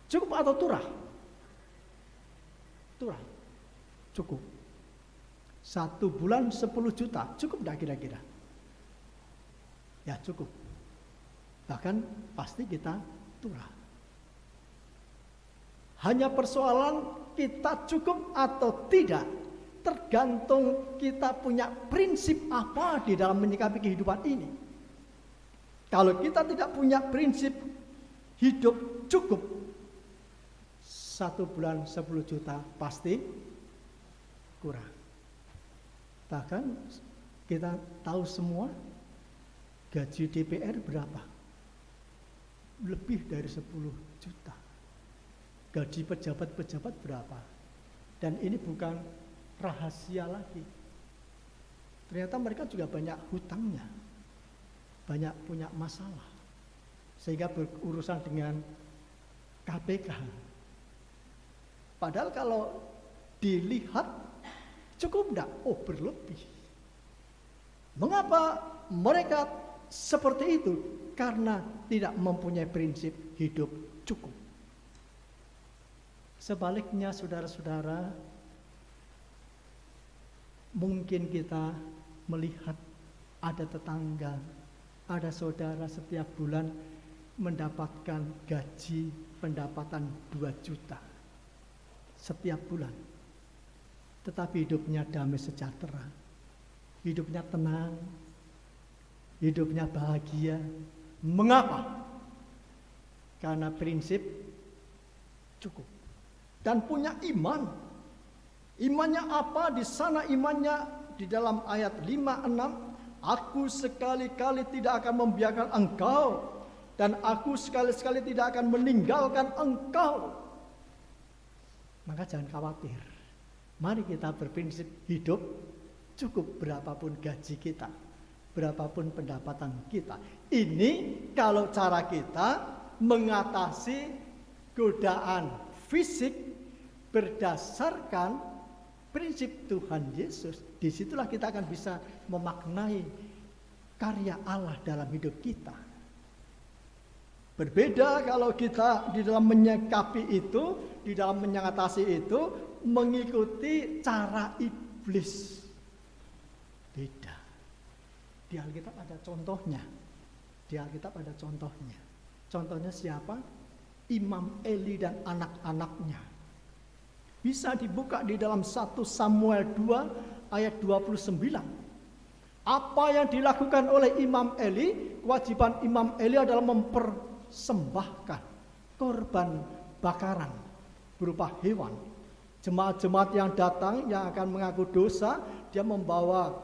[SPEAKER 3] Cukup atau turah? Turah. Cukup. 1 bulan 10 juta, cukup enggak kira-kira? Ya cukup. Bahkan pasti kita turah. Hanya persoalan kita cukup atau tidak, tergantung kita punya prinsip apa di dalam menyikapi kehidupan ini. Kalau kita tidak punya prinsip hidup cukup, 1 bulan 10 juta pasti kurang. Bahkan kita tahu semua gaji DPR berapa? Lebih dari 10 juta. Gaji pejabat-pejabat berapa? Dan ini bukan rahasia lagi. Ternyata mereka juga banyak hutangnya. Banyak punya masalah. Sehingga berurusan dengan KPK. Padahal kalau dilihat cukup enggak? Oh, berlebih. Mengapa mereka seperti itu? karena tidak mempunyai prinsip hidup cukup. Sebaliknya saudara-saudara, mungkin kita melihat ada tetangga, ada saudara setiap bulan mendapatkan gaji pendapatan 2 juta setiap bulan. Tetapi hidupnya damai sejahtera, hidupnya tenang, hidupnya bahagia. Mengapa? Karena prinsip cukup. Dan punya iman. Imannya apa? Di sana imannya di dalam ayat 5-6. Aku sekali-kali tidak akan membiarkan engkau, dan aku sekali-sekali tidak akan meninggalkan engkau. Maka jangan khawatir. Mari kita berprinsip hidup cukup berapapun gaji kita, berapapun pendapatan kita. Ini kalau cara kita mengatasi godaan fisik berdasarkan prinsip Tuhan Yesus. Disitulah kita akan bisa memaknai karya Allah dalam hidup kita. Berbeda kalau kita di dalam menyikapi itu, di dalam mengatasi itu, mengikuti cara iblis. Beda. Di Alkitab ada contohnya. Di Alkitab ada contohnya. Contohnya siapa? Imam Eli dan anak-anaknya. Bisa dibuka di dalam 1 Samuel 2 ayat 29. Apa yang dilakukan oleh Imam Eli? Kewajiban Imam Eli adalah mempersembahkan korban bakaran berupa hewan. Jemaat-jemaat yang datang yang akan mengaku dosa, dia membawa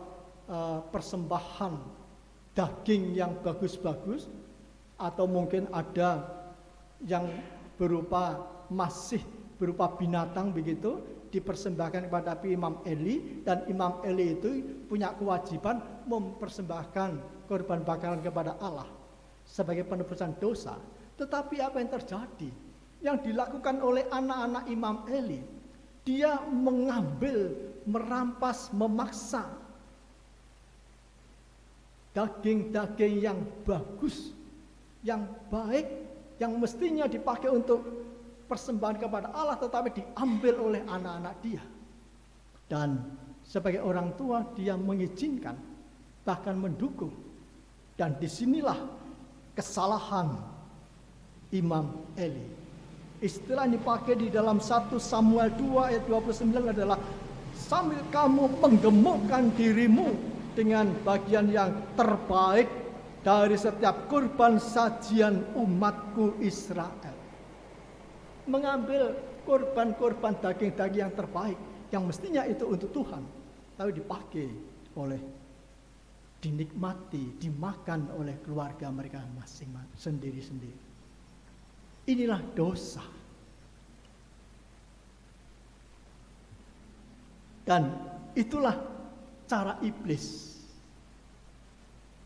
[SPEAKER 3] persembahan daging yang bagus-bagus, atau mungkin ada yang masih berupa binatang begitu, dipersembahkan kepada Imam Eli, dan Imam Eli itu punya kewajiban mempersembahkan korban bakaran kepada Allah sebagai penebusan dosa. Tetapi apa yang terjadi? Yang dilakukan oleh anak-anak Imam Eli, dia mengambil, merampas, memaksa daging-daging yang bagus, yang baik, yang mestinya dipakai untuk persembahan kepada Allah, tetapi diambil oleh anak-anak dia. Dan sebagai orang tua dia mengizinkan, bahkan mendukung. Dan disinilah kesalahan Imam Eli. Istilah yang dipakai di dalam 1 Samuel 2 ayat 29 adalah, sambil kamu menggemukkan dirimu dengan bagian yang terbaik dari setiap kurban sajian umatku Israel. Mengambil korban-korban daging-daging yang terbaik, yang mestinya itu untuk Tuhan, tapi dipakai dinikmati, dimakan oleh keluarga mereka masing-masing, sendiri-sendiri. Inilah dosa. Dan itulah cara iblis.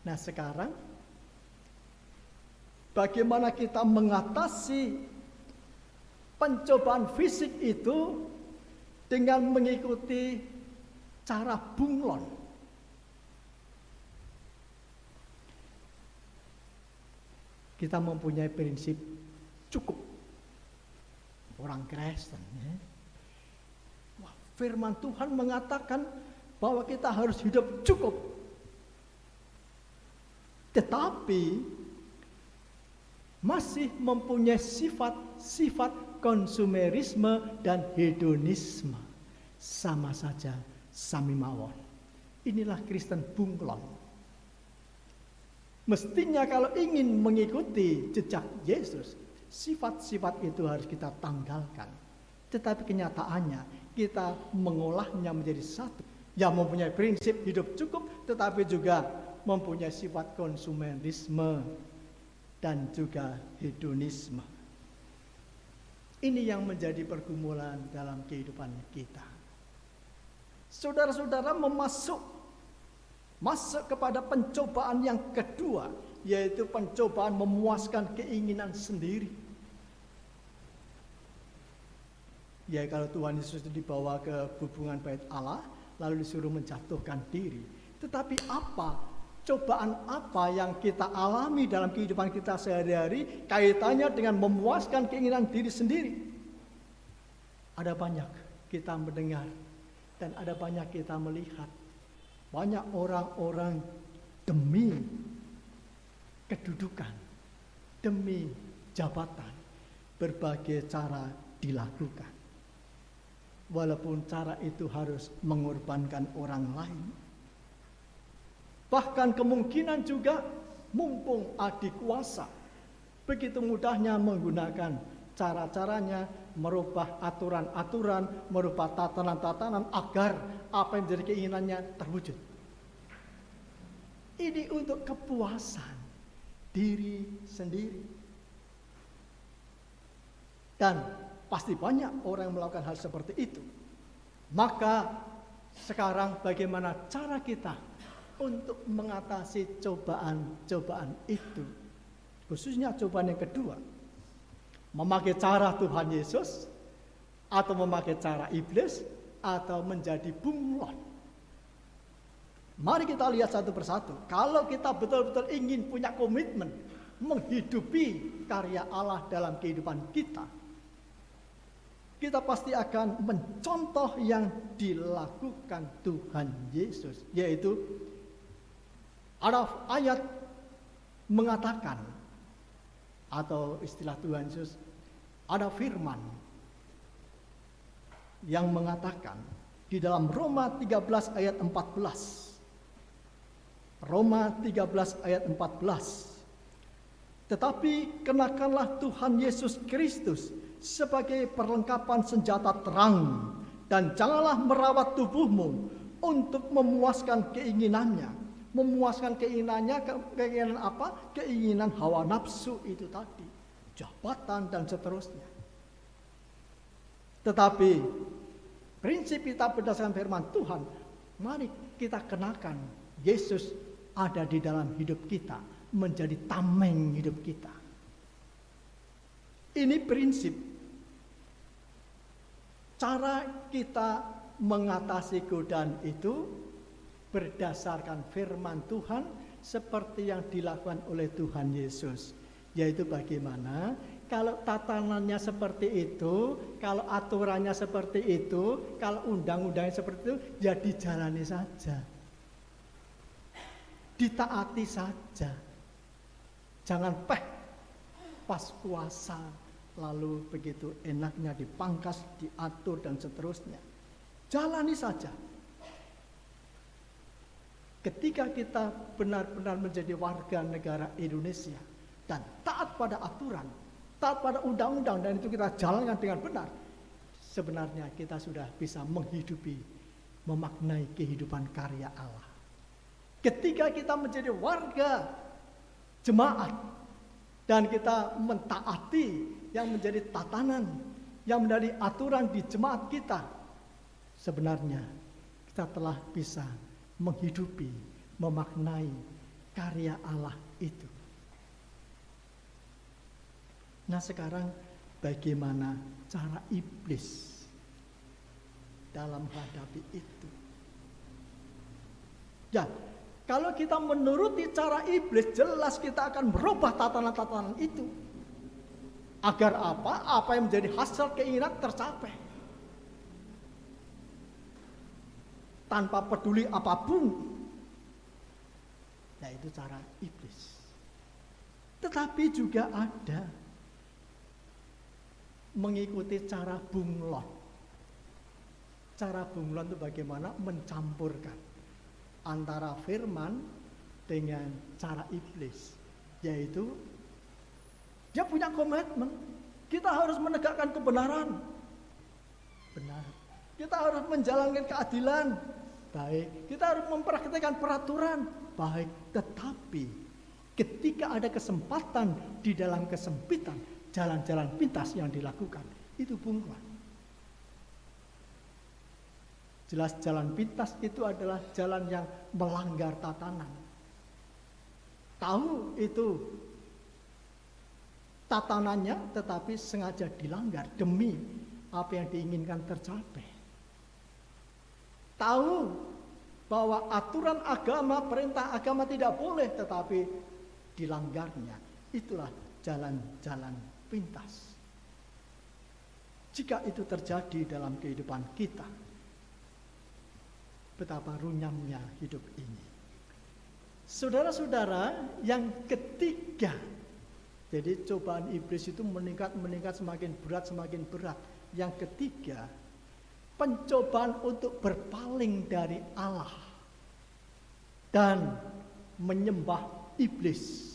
[SPEAKER 3] Nah sekarang, bagaimana kita mengatasi pencobaan fisik itu dengan mengikuti cara bunglon? Kita mempunyai prinsip cukup. Orang Kristen, ya. Wah, firman Tuhan mengatakan bahwa kita harus hidup cukup. Tetapi masih mempunyai sifat konsumerisme dan hedonisme. Sama saja, sami mawon. Inilah Kristen bunglon. Mestinya kalau ingin mengikuti jejak Yesus, sifat-sifat itu harus kita tanggalkan. Tetapi kenyataannya kita mengolahnya menjadi satu. Yang mempunyai prinsip hidup cukup, tetapi juga mempunyai sifat konsumerisme dan juga hedonisme. Ini yang menjadi pergumulan dalam kehidupan kita. Saudara-saudara masuk kepada pencobaan yang kedua, yaitu pencobaan memuaskan keinginan sendiri. Ya, kalau Tuhan Yesus itu dibawa ke hubungan bait Allah, lalu disuruh menjatuhkan diri. Tetapi apa cobaan apa yang kita alami dalam kehidupan kita sehari-hari kaitannya dengan memuaskan keinginan diri sendiri. Ada banyak kita mendengar dan ada banyak kita melihat. Banyak orang-orang demi kedudukan, demi jabatan, berbagai cara dilakukan. Walaupun cara itu harus mengorbankan orang lain. Bahkan kemungkinan juga mumpung adik kuasa begitu mudahnya menggunakan cara-caranya, merubah aturan-aturan, merubah tatanan-tatanan agar apa yang menjadi keinginannya terwujud. Ini untuk kepuasan diri sendiri. Dan pasti banyak orang yang melakukan hal seperti itu. Maka sekarang bagaimana cara kita untuk mengatasi cobaan-cobaan itu? Khususnya cobaan yang kedua. Memakai cara Tuhan Yesus atau memakai cara iblis atau menjadi bunglon. Mari kita lihat satu persatu. Kalau kita betul-betul ingin punya komitmen menghidupi karya Allah dalam kehidupan kita, kita pasti akan mencontoh yang dilakukan Tuhan Yesus, yaitu ada ayat mengatakan, atau istilah Tuhan Yesus, ada firman yang mengatakan di dalam Roma 13 ayat 14. Roma 13 ayat 14. Tetapi kenakanlah Tuhan Yesus Kristus sebagai perlengkapan senjata terang, dan janganlah merawat tubuhmu untuk memuaskan keinginannya. Memuaskan keinginannya, keinginan apa? Keinginan hawa nafsu itu tadi, jabatan dan seterusnya. Tetapi prinsip kita berdasarkan firman Tuhan, mari kita kenakan Yesus ada di dalam hidup kita, menjadi tameng hidup kita. Ini prinsip cara kita mengatasi godaan itu berdasarkan firman Tuhan seperti yang dilakukan oleh Tuhan Yesus. Yaitu bagaimana kalau tatanannya seperti itu, kalau aturannya seperti itu, kalau undang-undangnya seperti itu, ya dijalani saja. Ditaati saja. Jangan pas puasa lalu begitu enaknya dipangkas, diatur dan seterusnya. Jalani saja. Ketika kita benar-benar menjadi warga negara Indonesia dan taat pada aturan, taat pada undang-undang, dan itu kita jalankan dengan benar, sebenarnya kita sudah bisa menghidupi, memaknai kehidupan karya Allah. Ketika kita menjadi warga jemaat dan kita mentaati yang menjadi tatanan, yang menjadi aturan di jemaat kita, sebenarnya kita telah bisa menghidupi, memaknai karya Allah itu. Nah sekarang bagaimana cara iblis dalam menghadapi itu? Ya, kalau kita menuruti cara iblis, jelas kita akan merubah tatanan-tatanan itu. Agar apa? Apa yang menjadi hasil keinginan tercapai. Tanpa peduli apapun. Yaitu cara iblis. Tetapi juga ada mengikuti cara bunglon. Cara bunglon itu bagaimana? Mencampurkan antara firman dengan cara iblis. Yaitu dia punya komitmen. Kita harus menegakkan kebenaran. Benar. Kita harus menjalankan keadilan. Baik. Kita harus mempraktikkan peraturan. Baik. Tetapi ketika ada kesempatan di dalam kesempitan, jalan-jalan pintas yang dilakukan, itu bunglon. Jelas jalan pintas itu adalah jalan yang melanggar tatanan. Tahu itu tatanannya, tetapi sengaja dilanggar demi apa yang diinginkan tercapai. Tahu bahwa aturan agama, perintah agama tidak boleh, tetapi dilanggarnya. Itulah jalan-jalan pintas. Jika itu terjadi dalam kehidupan kita, betapa runyamnya hidup ini. Saudara-saudara, yang ketiga, jadi cobaan iblis itu meningkat semakin berat. Yang ketiga, pencobaan untuk berpaling dari Allah dan menyembah iblis.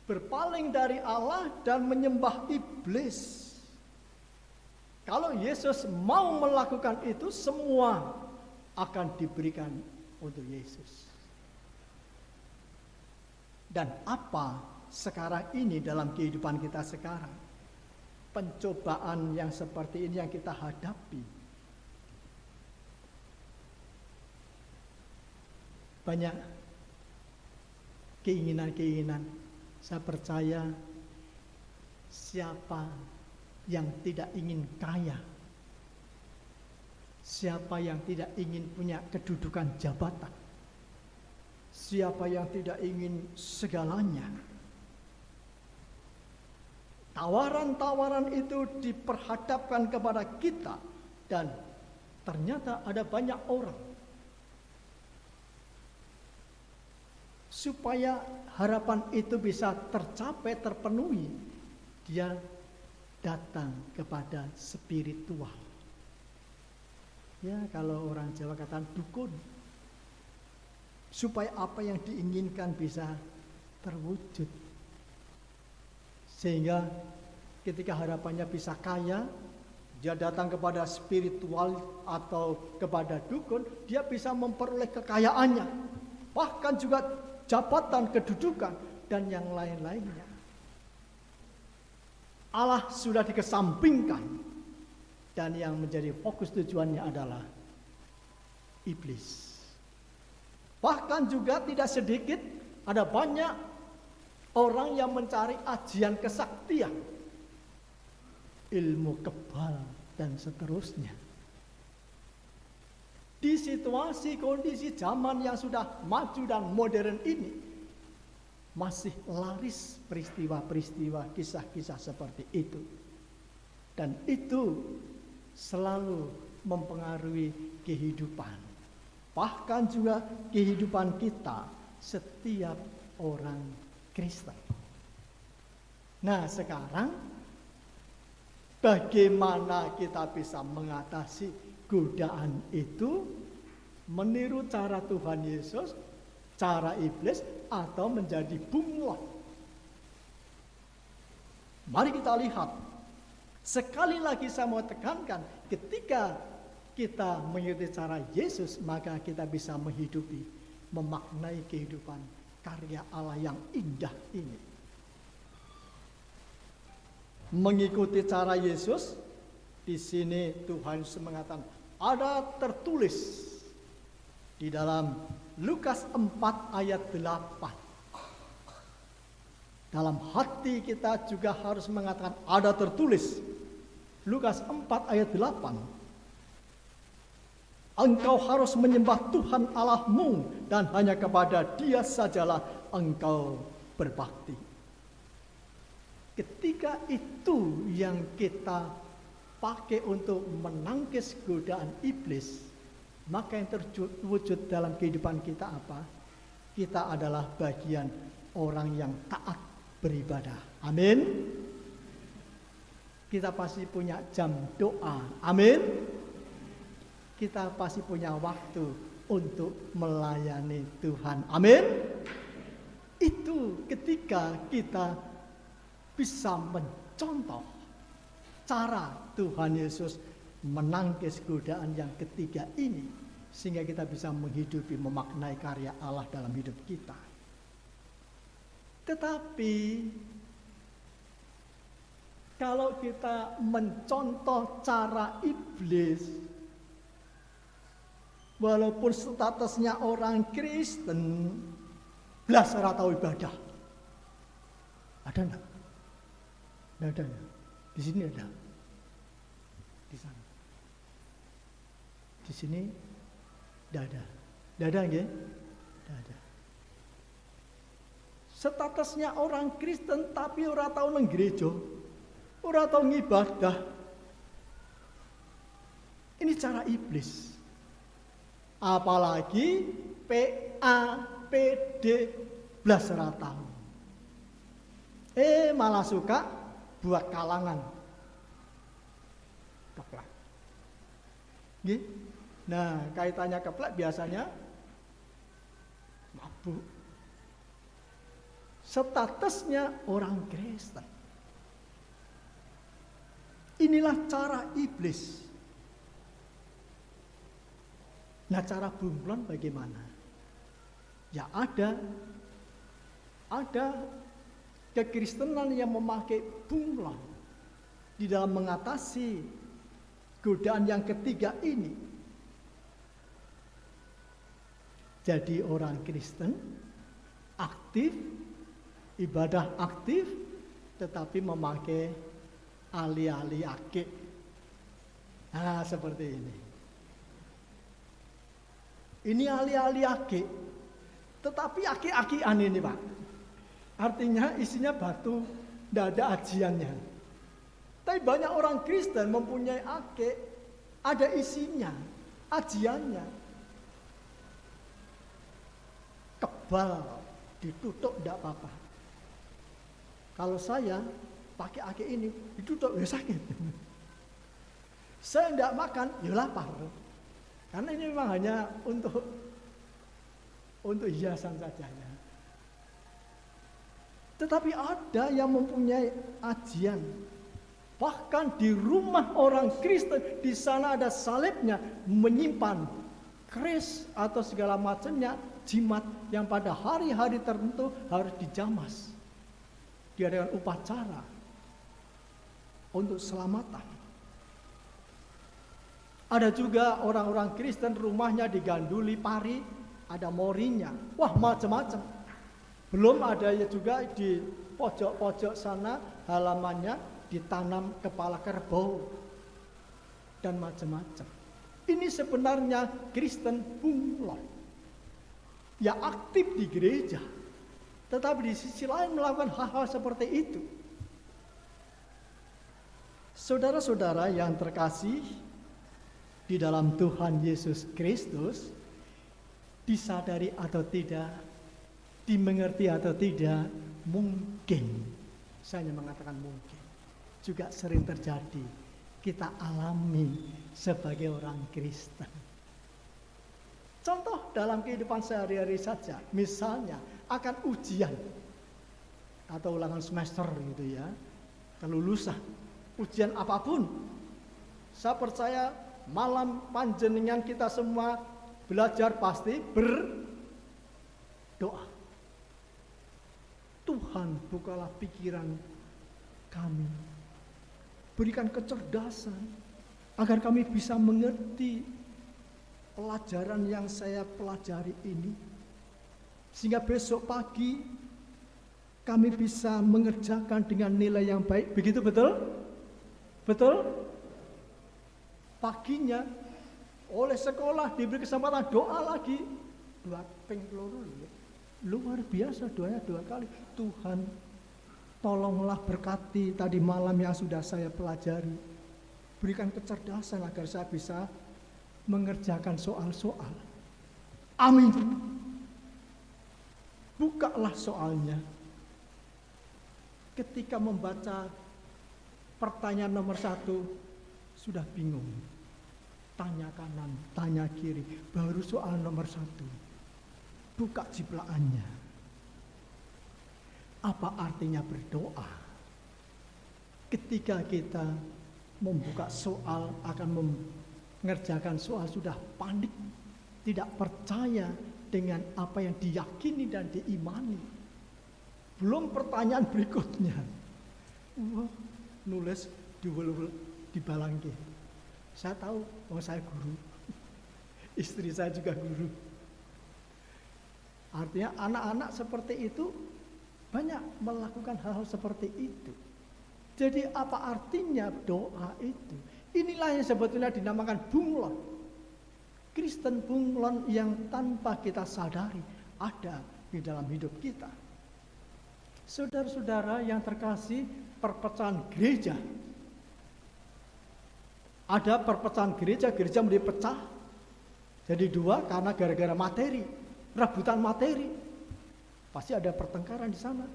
[SPEAKER 3] Berpaling dari Allah dan menyembah iblis. Kalau Yesus mau melakukan itu, semua akan diberikan untuk Yesus. Dan apa sekarang ini dalam kehidupan kita sekarang? Pencobaan yang seperti ini yang kita hadapi. Banyak keinginan-keinginan. Saya percaya siapa yang tidak ingin kaya, siapa yang tidak ingin punya kedudukan jabatan, siapa yang tidak ingin segalanya. Tawaran-tawaran itu diperhadapkan kepada kita, dan ternyata ada banyak orang. Supaya harapan itu bisa tercapai, terpenuhi, dia datang kepada spiritual. Ya, kalau orang Jawa katakan dukun. Supaya apa yang diinginkan bisa terwujud. Sehingga ketika harapannya bisa kaya, dia datang kepada spiritual atau kepada dukun, dia bisa memperoleh kekayaannya. Bahkan juga jabatan, kedudukan, dan yang lain-lainnya. Allah sudah dikesampingkan, dan yang menjadi fokus tujuannya adalah iblis. Bahkan juga tidak sedikit, ada banyak orang yang mencari ajian kesaktian, ilmu kebal, dan seterusnya. Di situasi kondisi zaman yang sudah maju dan modern ini, masih laris peristiwa-peristiwa, kisah-kisah seperti itu. Dan itu selalu mempengaruhi kehidupan. Bahkan juga kehidupan kita, setiap orang Kristen. Nah, sekarang bagaimana kita bisa mengatasi godaan itu? Meniru cara Tuhan Yesus, cara iblis, atau menjadi bunglon. Mari kita lihat. Sekali lagi saya mau tekankan, ketika kita mengikuti cara Yesus, maka kita bisa menghidupi, memaknai kehidupan karya Allah yang indah ini. Mengikuti cara Yesus, di sini Tuhan mengatakan, ada tertulis di dalam Lukas 4 ayat 8. Dalam hati kita juga harus mengatakan ada tertulis. Lukas 4 ayat 8. Engkau harus menyembah Tuhan Allahmu dan hanya kepada Dia sajalah engkau berbakti. Ketika itu yang kita pakai untuk menangkis godaan iblis, maka yang terwujud dalam kehidupan kita apa? Kita adalah bagian orang yang taat beribadah. Amin. Kita pasti punya jam doa. Amin. Kita pasti punya waktu untuk melayani Tuhan. Amin. Itu ketika kita bisa mencontoh cara Tuhan Yesus menangkis godaan yang ketiga ini, sehingga kita bisa menghidupi, memaknai karya Allah dalam hidup kita. Tetapi kalau kita mencontoh cara iblis, walaupun statusnya orang Kristen, belas ora tahu ibadah. Ada enggak? Enggak ada ya? Di sini ada. Di sana. Di sini Tidak ada. Tidak ada, nggih? Tidak ada. Statusnya orang Kristen tapi ora tau nang gereja, ora tau ngibadah. Ini cara iblis. Apalagi PAPD blas ora tau. Malah suka buat kalangan. Keplak. Nggih? Nah, kaitannya keplak biasanya mabuk. Statusnya orang Kristen. Inilah cara iblis. Nah, cara bunglon bagaimana? Ya ada kekristenan yang memakai bunglon di dalam mengatasi godaan yang ketiga ini. Jadi orang Kristen aktif, ibadah aktif, tetapi memakai alih-alih ake. Nah, seperti ini. Ini alih-alih ake, tetapi ake-akean ini, Pak. Artinya isinya batu, tidak ada ajiannya. Tapi banyak orang Kristen mempunyai ake, ada isinya, ajiannya. Kebal, ditutup tidak apa-apa. Kalau saya pakai ake ini, ditutup ya sakit. Saya tidak makan, ya lapar. Karena ini memang hanya untuk hiasan saja. Tetapi ada yang mempunyai ajian. Bahkan di rumah orang Kristen, di sana ada salibnya, menyimpan keris atau segala macamnya, jimat yang pada hari-hari tertentu harus dijamas. Diadakan upacara untuk selamatan. Ada juga orang-orang Kristen rumahnya diganduli pari, ada morinya. Wah, macam-macam. Belum ada juga di pojok-pojok sana halamannya ditanam kepala kerbau dan macam-macam. Ini sebenarnya Kristen bunglon. Ya aktif di gereja, tetapi di sisi lain melakukan hal-hal seperti itu. Saudara-saudara yang terkasih di dalam Tuhan Yesus Kristus, disadari atau tidak, dimengerti atau tidak, mungkin, saya hanya mengatakan mungkin, juga sering terjadi, kita alami sebagai orang Kristen. Contoh dalam kehidupan sehari-hari saja, misalnya akan ujian atau ulangan semester gitu ya, kelulusan, ujian apapun, saya percaya malam panjenengan kita semua belajar pasti berdoa. Tuhan, bukalah pikiran kami, berikan kecerdasan agar kami bisa mengerti pelajaran yang saya pelajari ini, sehingga besok pagi kami bisa mengerjakan dengan nilai yang baik. Begitu betul? Betul? Paginya oleh sekolah diberi kesempatan doa lagi, luar biasa doanya 2 kali. Tuhan, tolonglah berkati tadi malam yang sudah saya pelajari, berikan kecerdasan agar saya bisa mengerjakan soal-soal. Amin. Bukalah soalnya. Ketika membaca pertanyaan nomor 1 sudah bingung, tanya kanan, tanya kiri, baru soal nomor 1, buka ciplaannya. Apa artinya berdoa? Ketika kita membuka soal, akan mengerjakan soal, sudah panik, tidak percaya dengan apa yang diyakini dan diimani. Belum pertanyaan berikutnya, wah, nulis di balangke. Saya tahu, saya guru, istri saya juga guru. Artinya anak-anak seperti itu banyak melakukan hal-hal seperti itu. Jadi apa artinya doa itu? Inilah yang sebetulnya dinamakan bunglon. Kristen bunglon yang tanpa kita sadari ada di dalam hidup kita. Saudara-saudara yang terkasih, perpecahan gereja. Ada perpecahan gereja menjadi pecah. Jadi dua karena gara-gara materi, rebutan materi. Pasti ada pertengkaran di sana.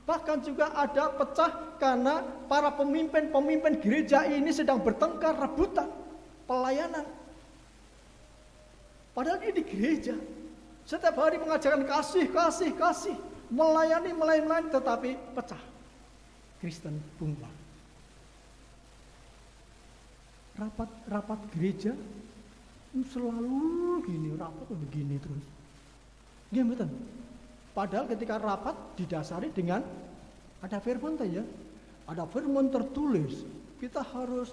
[SPEAKER 3] Bahkan juga ada pecah karena para pemimpin gereja ini sedang bertengkar, rebutan, pelayanan. Padahal ini di gereja. Setiap hari mengajarkan kasih, melayani, tetapi pecah. Kristen bunglon. Rapat gereja selalu gini, rapat begini terus. Gini betul. Padahal ketika rapat didasari dengan ada firman ya, ada firman tertulis. Kita harus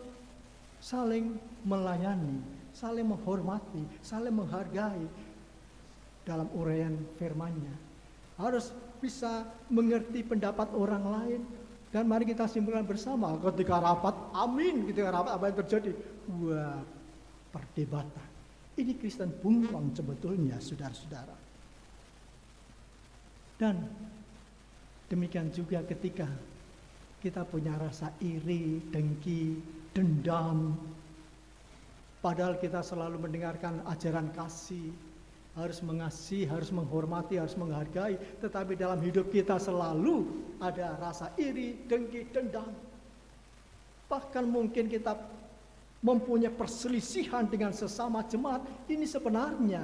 [SPEAKER 3] saling melayani, saling menghormati, saling menghargai dalam uraian firman-Nya. Harus bisa mengerti pendapat orang lain. Dan mari kita simpulkan bersama, ketika rapat, amin, ketika rapat apa yang terjadi? Wah, perdebatan. Ini Kristen bunglon sebetulnya, saudara-saudara. Dan demikian juga ketika kita punya rasa iri, dengki, dendam. Padahal kita selalu mendengarkan ajaran kasih, harus mengasihi, harus menghormati, harus menghargai. Tetapi dalam hidup kita selalu ada rasa iri, dengki, dendam. Bahkan mungkin kita mempunyai perselisihan dengan sesama jemaat. Ini sebenarnya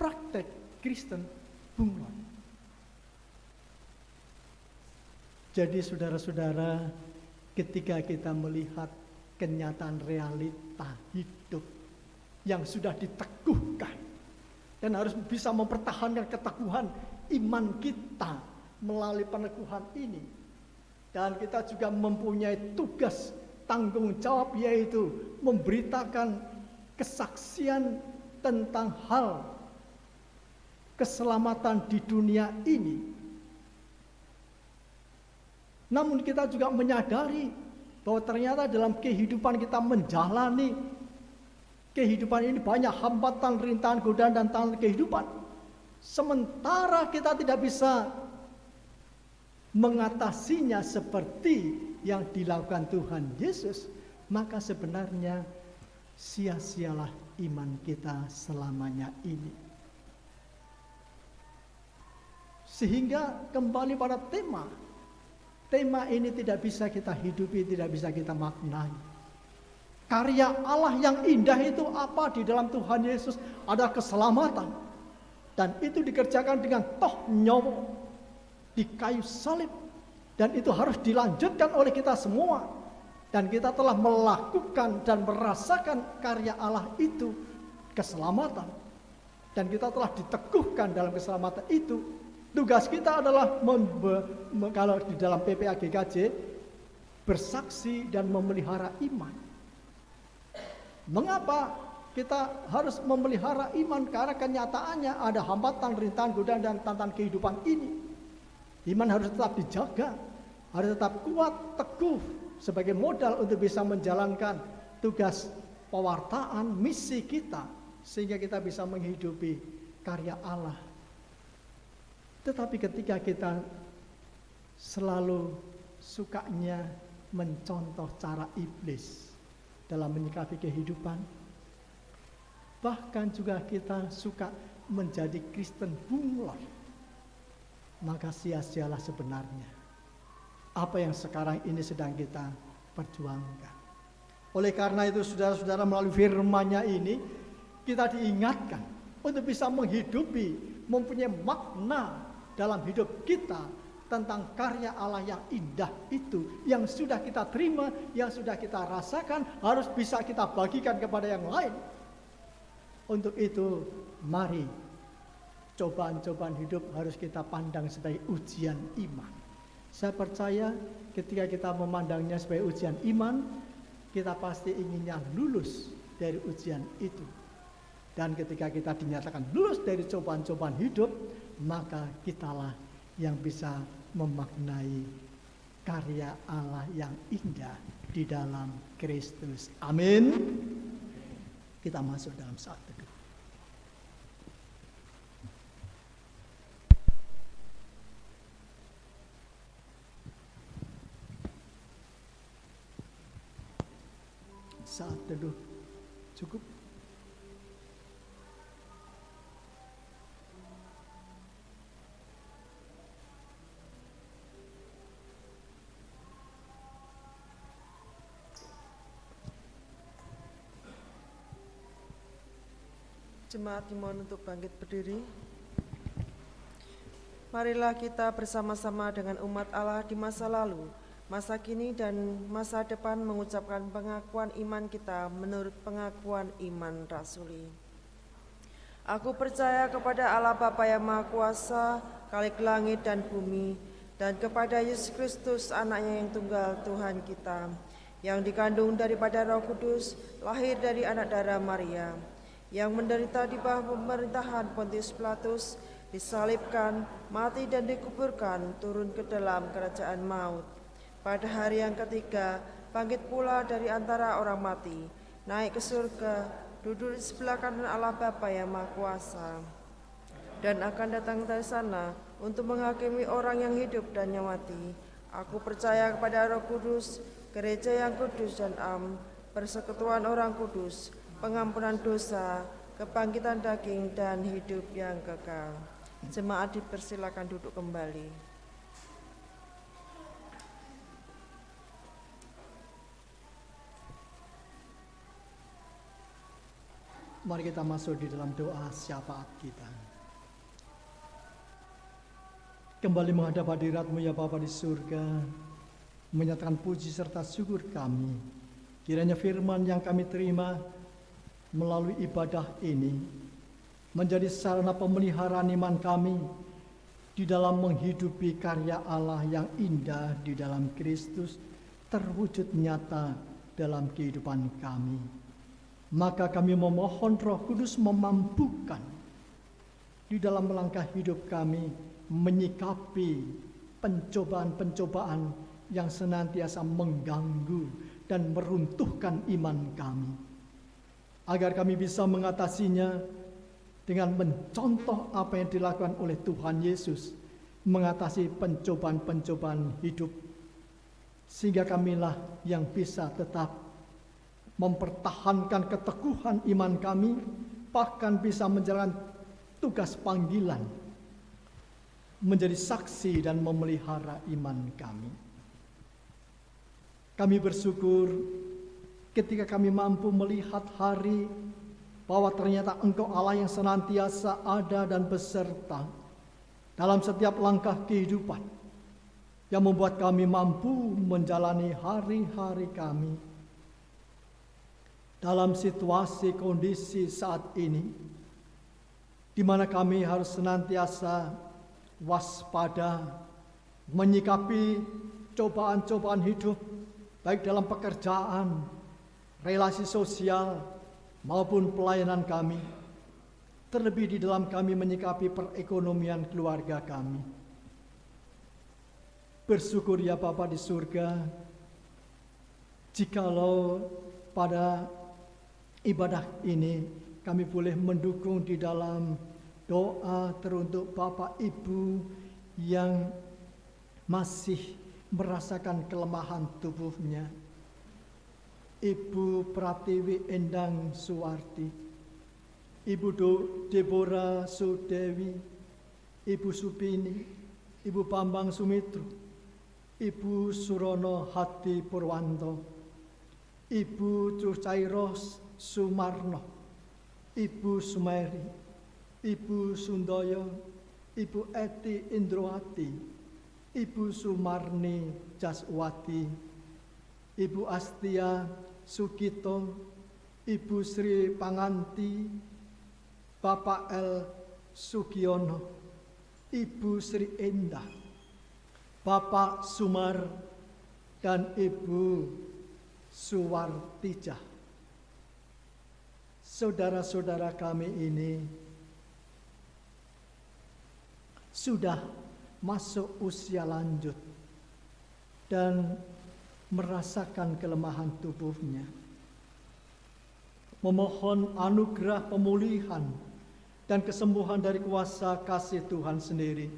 [SPEAKER 3] praktek Kristen bunglon. Jadi saudara-saudara, ketika kita melihat kenyataan realita hidup yang sudah diteguhkan dan harus bisa mempertahankan keteguhan iman kita melalui peneguhan ini, dan kita juga mempunyai tugas tanggung jawab, yaitu memberitakan kesaksian tentang hal keselamatan di dunia ini. Namun kita juga menyadari bahwa ternyata dalam kehidupan kita menjalani kehidupan ini banyak hambatan, rintangan, godaan, dan tantangan kehidupan. Sementara kita tidak bisa mengatasinya seperti yang dilakukan Tuhan Yesus, maka sebenarnya sia-sialah iman kita selamanya ini. Sehingga kembali pada tema ini tidak bisa kita hidupi, tidak bisa kita maknai. Karya Allah yang indah itu apa di dalam Tuhan Yesus? Ada keselamatan. Dan itu dikerjakan dengan toh nyawa di kayu salib. Dan itu harus dilanjutkan oleh kita semua. Dan kita telah melakukan dan merasakan karya Allah itu, keselamatan. Dan kita telah diteguhkan dalam keselamatan itu. Tugas kita adalah kalau di dalam PPAGKJ bersaksi dan memelihara iman. Mengapa kita harus memelihara iman? Karena kenyataannya ada hambatan, rintangan, godaan, dan tantangan kehidupan ini. Iman harus tetap dijaga, harus tetap kuat, teguh sebagai modal untuk bisa menjalankan tugas pewartaan misi kita, sehingga kita bisa menghidupi karya Allah. Tetapi ketika kita selalu sukanya mencontoh cara iblis dalam menyikapi kehidupan, bahkan juga kita suka menjadi Kristen bunglon, maka sia-sialah sebenarnya apa yang sekarang ini sedang kita perjuangkan. Oleh karena itu saudara-saudara, melalui firman-Nya ini kita diingatkan untuk bisa menghidupi, mempunyai makna dalam hidup kita tentang karya Allah yang indah itu, yang sudah kita terima, yang sudah kita rasakan, harus bisa kita bagikan kepada yang lain. Untuk itu, mari cobaan-cobaan hidup harus kita pandang sebagai ujian iman. Saya percaya ketika kita memandangnya sebagai ujian iman, kita pasti inginnya lulus dari ujian itu. Dan ketika kita dinyatakan lulus dari cobaan-cobaan hidup, maka kitalah yang bisa memaknai karya Allah yang indah di dalam Kristus. Amin. Kita masuk dalam saat teduh. saat teduh cukup.
[SPEAKER 4] Jemaat dimohon untuk bangkit berdiri. Marilah kita bersama-sama dengan umat Allah di masa lalu, masa kini dan masa depan mengucapkan pengakuan iman kita menurut pengakuan iman rasuli. Aku percaya kepada Allah Bapa yang Maha Kuasa, Khalik langit dan bumi, dan kepada Yesus Kristus anaknya yang tunggal Tuhan kita, yang dikandung daripada Roh Kudus, lahir dari anak darah Maria, yang menderita di bawah pemerintahan Pontius Pilatus, disalibkan, mati dan dikuburkan, turun ke dalam kerajaan maut. Pada hari yang ketiga, bangkit pula dari antara orang mati, naik ke surga, duduk di sebelah kanan Allah Bapa yang Maha Kuasa, dan akan datang dari sana untuk menghakimi orang yang hidup dan yang mati. Aku percaya kepada Roh Kudus, gereja yang kudus dan am, persekutuan orang kudus, pengampunan dosa, kebangkitan daging, dan hidup yang kekal. Jemaat dipersilakan duduk kembali.
[SPEAKER 3] Mari kita masuk di dalam doa syafaat kita. Kembali menghadap hadirat-Mu ya Bapa di surga, menyatakan puji serta syukur kami. Kiranya firman yang kami terima melalui ibadah ini menjadi sarana pemeliharaan iman kami di dalam menghidupi karya Allah yang indah di dalam Kristus terwujud nyata dalam kehidupan kami. Maka kami memohon Roh Kudus memampukan di dalam langkah hidup kami menyikapi pencobaan-pencobaan yang senantiasa mengganggu dan meruntuhkan iman kami, agar kami bisa mengatasinya dengan mencontoh apa yang dilakukan oleh Tuhan Yesus, mengatasi pencobaan-pencobaan hidup, sehingga kamilah yang bisa tetap mempertahankan keteguhan iman kami, bahkan bisa menjalankan tugas panggilan, menjadi saksi dan memelihara iman kami. Kami bersyukur ketika kami mampu melihat hari bahwa ternyata Engkau Allah yang senantiasa ada dan beserta dalam setiap langkah kehidupan, yang membuat kami mampu menjalani hari-hari kami dalam situasi kondisi saat ini, di mana kami harus senantiasa waspada menyikapi cobaan-cobaan hidup, baik dalam pekerjaan, relasi sosial, maupun pelayanan kami, terlebih di dalam kami menyikapi perekonomian keluarga kami. Bersyukur ya Bapa di surga, jikalau pada ibadah ini kami boleh mendukung di dalam doa teruntuk Bapak Ibu yang masih merasakan kelemahan tubuhnya. Ibu Pratiwi Endang Suwarti, Ibu Deborah Sudewi, Ibu Supini, Ibu Bambang Sumitro, Ibu Surono Hati Purwanto, Ibu Cairos Sumarno, Ibu Sumeri, Ibu Sundoyo, Ibu Eti Indroati, Ibu Sumarni Jaswati, Ibu Astia Sukito, Ibu Sri Panganti, Bapak L. Sugiono, Ibu Sri Endah, Bapak Sumar, dan Ibu Suwartijah. Saudara-saudara kami ini sudah masuk usia lanjut dan merasakan kelemahan tubuhnya. Memohon anugerah pemulihan dan kesembuhan dari kuasa kasih Tuhan sendiri,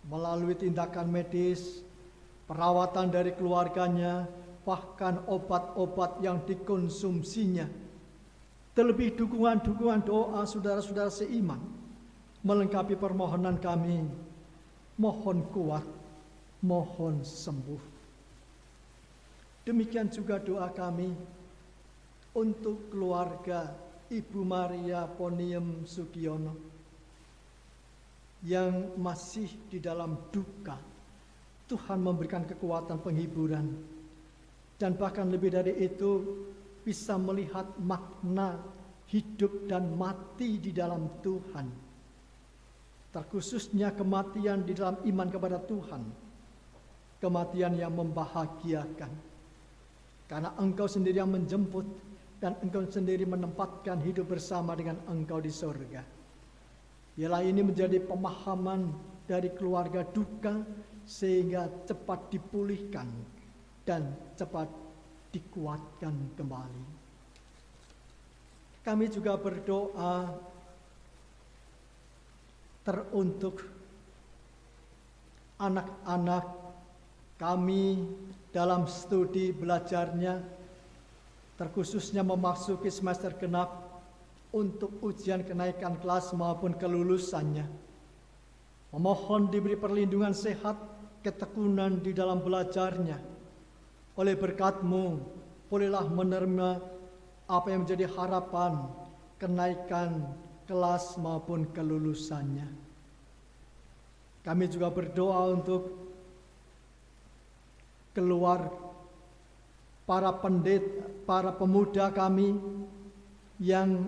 [SPEAKER 3] melalui tindakan medis, perawatan dari keluarganya, bahkan obat-obat yang dikonsumsinya. Terlebih dukungan-dukungan doa saudara-saudara seiman melengkapi permohonan kami. Mohon kuat, mohon sembuh. Demikian juga doa kami untuk keluarga Ibu Maria Poniem Sugiono yang masih di dalam duka. Tuhan memberikan kekuatan penghiburan, dan bahkan lebih dari itu bisa melihat makna hidup dan mati di dalam Tuhan. Terkhususnya kematian di dalam iman kepada Tuhan. Kematian yang membahagiakan. Karena Engkau sendiri yang menjemput dan Engkau sendiri menempatkan hidup bersama dengan Engkau di surga. Ialah ini menjadi pemahaman dari keluarga duka sehingga cepat dipulihkan dan cepat dikuatkan kembali. Kami juga berdoa teruntuk anak-anak kami dalam studi belajarnya, terkhususnya memasuki semester genap untuk ujian kenaikan kelas maupun kelulusannya. Memohon diberi perlindungan sehat, ketekunan di dalam belajarnya. Oleh berkat-Mu, bolehlah menerima apa yang menjadi harapan kenaikan kelas maupun kelulusannya. Kami juga berdoa untuk keluar para pendeta, para pemuda kami yang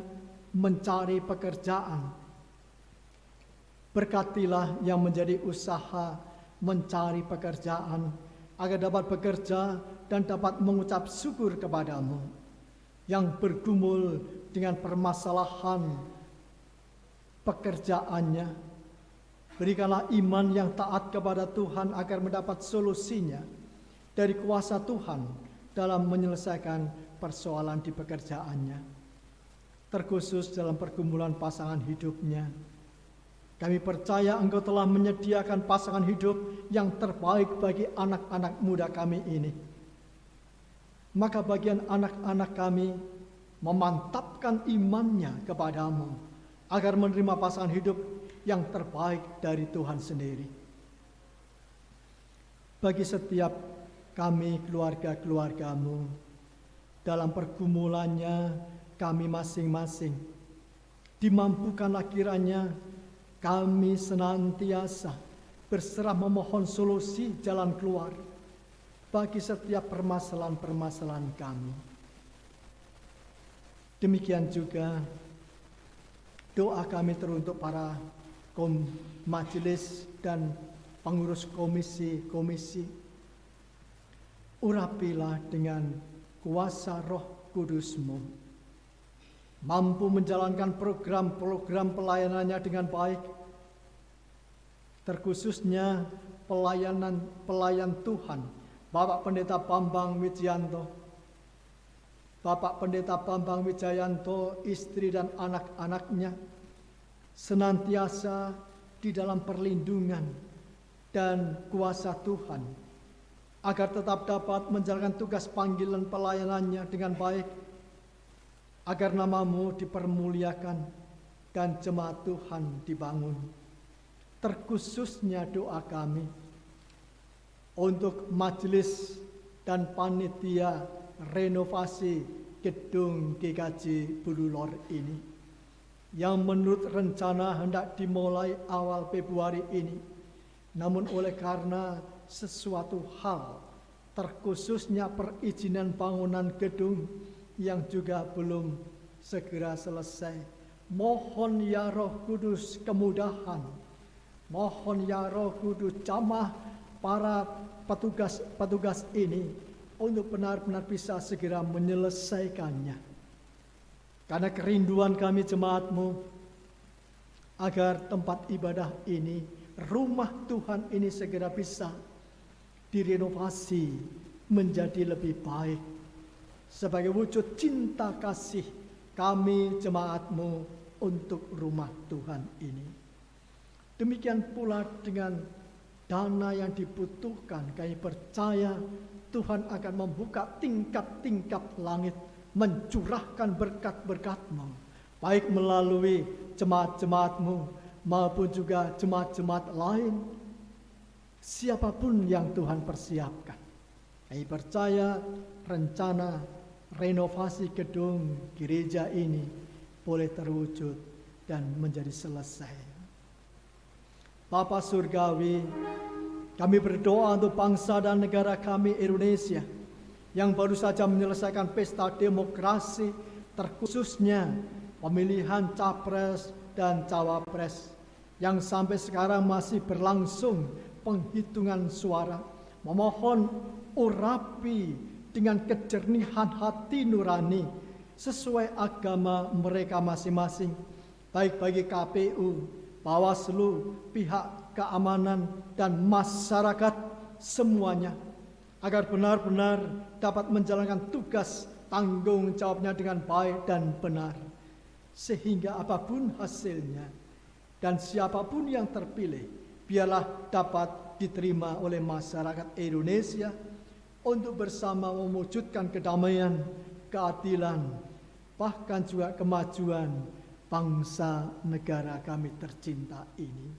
[SPEAKER 3] mencari pekerjaan. Berkatilah yang menjadi usaha mencari pekerjaan, agar dapat bekerja dan dapat mengucap syukur kepadamu. Yang bergumul dengan permasalahan pekerjaannya, berikanlah iman yang taat kepada Tuhan agar mendapat solusinya dari kuasa Tuhan dalam menyelesaikan persoalan di pekerjaannya. Terkhusus dalam pergumulan pasangan hidupnya, kami percaya Engkau telah menyediakan pasangan hidup yang terbaik bagi anak-anak muda kami ini. Maka bagian anak-anak kami memantapkan imannya kepadamu agar menerima pasangan hidup yang terbaik dari Tuhan sendiri. Bagi setiap kami keluarga-keluargamu, dalam pergumulannya kami masing-masing, dimampukanlah kiranya kami senantiasa berserah memohon solusi jalan keluar bagi setiap permasalahan-permasalahan kami. Demikian juga doa kami teruntuk para majelis dan pengurus komisi-komisi. Urapilah dengan kuasa Roh Kudus-Mu, mampu menjalankan program-program pelayanannya dengan baik, terkhususnya pelayan Tuhan, Bapak Pendeta Bambang Wijayanto, Bapak Pendeta Bambang Wijayanto, istri dan anak-anaknya, senantiasa di dalam perlindungan dan kuasa Tuhan, agar tetap dapat menjalankan tugas panggilan pelayanannya dengan baik, agar nama-Mu dipermuliakan dan jemaat Tuhan dibangun. Terkhususnya doa kami untuk majelis dan panitia renovasi gedung GKJ Bululor ini, yang menurut rencana hendak dimulai awal Februari ini, namun oleh karena sesuatu hal, terkhususnya perizinan bangunan gedung yang juga belum segera selesai, mohon ya Roh Kudus kemudahan, mohon ya Roh Kudus jamah para petugas ini untuk benar-benar bisa segera menyelesaikannya. Karena kerinduan kami jemaat-Mu, agar tempat ibadah ini, rumah Tuhan ini segera bisa direnovasi menjadi lebih baik, sebagai wujud cinta kasih kami jemaat-Mu untuk rumah Tuhan ini. Demikian pula dengan dana yang dibutuhkan. Kami percaya Tuhan akan membuka tingkap-tingkap langit, mencurahkan berkat-berkat-Mu, baik melalui jemaat-jemaat-Mu maupun juga jemaat-jemaat lain, siapapun yang Tuhan persiapkan. Kami percaya rencana renovasi gedung gereja ini boleh terwujud dan menjadi selesai. Bapa Surgawi, kami berdoa untuk bangsa dan negara kami Indonesia yang baru saja menyelesaikan pesta demokrasi, terkhususnya pemilihan capres dan cawapres yang sampai sekarang masih berlangsung penghitungan suara. Memohon urapi dengan kejernihan hati nurani sesuai agama mereka masing-masing, baik bagi KPU, Bawaslu, pihak keamanan, dan masyarakat semuanya, agar benar-benar dapat menjalankan tugas tanggung jawabnya dengan baik dan benar, sehingga apapun hasilnya dan siapapun yang terpilih, biarlah dapat diterima oleh masyarakat Indonesia untuk bersama mewujudkan kedamaian, keadilan, bahkan juga kemajuan bangsa negara kami tercinta ini.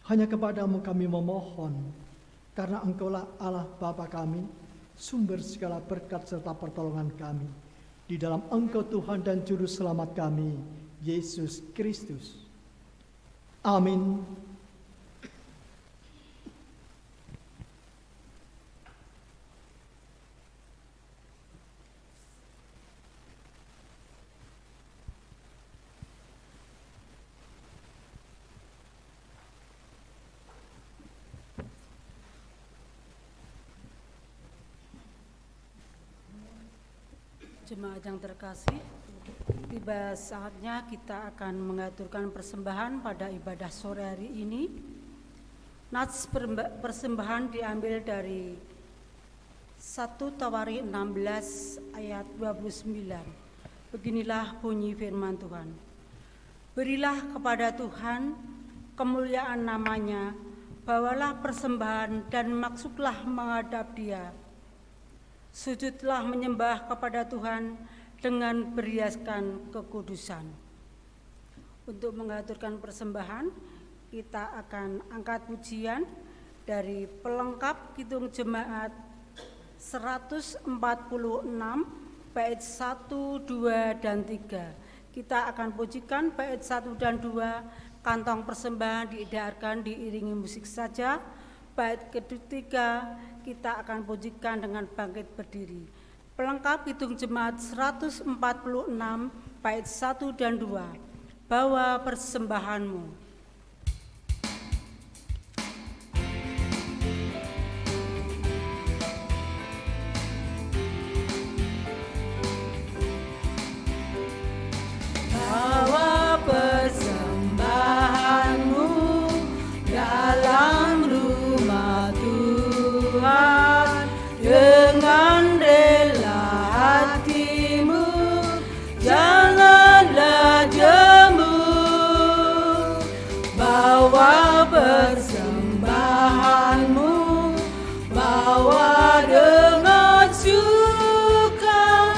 [SPEAKER 3] Hanya kepadamu kami memohon, karena Engkaulah Allah Bapa kami, sumber segala berkat serta pertolongan kami. Di dalam Engkau Tuhan dan Juru Selamat kami, Yesus Kristus. Amin.
[SPEAKER 6] Jemaat yang terkasih, tiba saatnya kita akan mengaturkan persembahan pada ibadah sore hari ini. Nats persembahan diambil dari 1 Tawarikh 16 ayat 29. Beginilah bunyi firman Tuhan. Berilah kepada Tuhan kemuliaan namanya, bawalah persembahan dan maksudlah menghadap Dia. Sujudlah menyembah kepada Tuhan dengan berhiaskan kekudusan. Untuk mengaturkan persembahan, kita akan angkat pujian dari pelengkap Kidung Jemaat 146 bait 1, 2, dan 3. Kita akan pujikan bait 1 dan 2, kantong persembahan diidarkan diiringi musik saja. Bait ketiga kita akan pujikan dengan bangkit berdiri. Pelengkap Kidung Jemaat 146 bait 1 dan 2. Bawa persembahanmu. Bawa persembahanmu dalam rumah Tuhan dengan rela hatimu, janganlah jemu. Bawa persembahanmu, bawa dengan suka,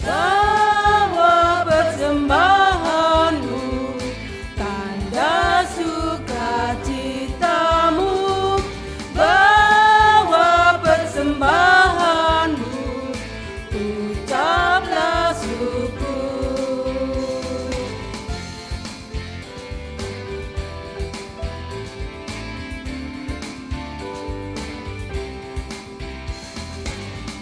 [SPEAKER 6] bawa persembahanmu, tanda sukacitamu, bawa persembahanmu, ucaplah syukur.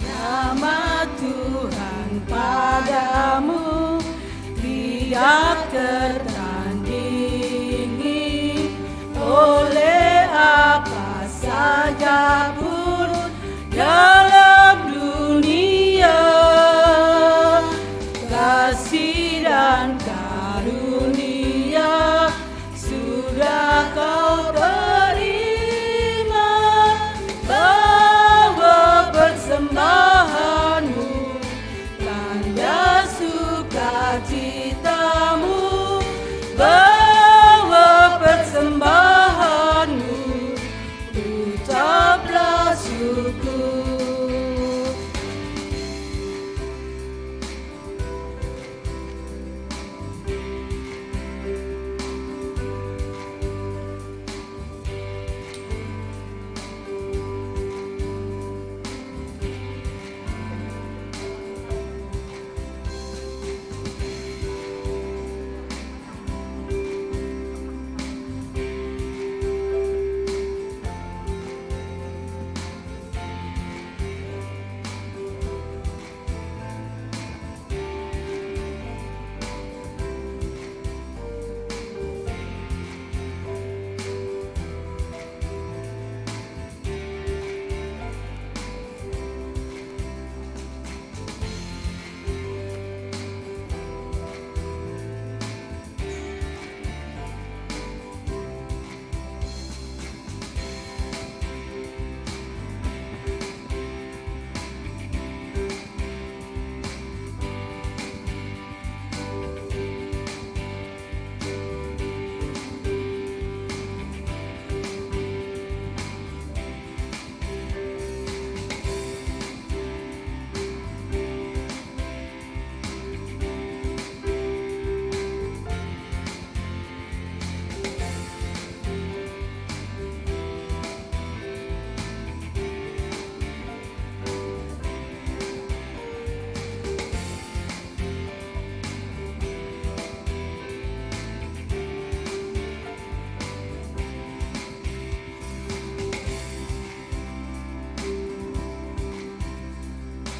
[SPEAKER 6] Nama Tuhan padamu, Dia tertandingi oleh apa saja pun dalam dunia. Kasih dan karunia sudah kau terima. Bawa persembahanmu, tanda sukacitamu, bawa persembahan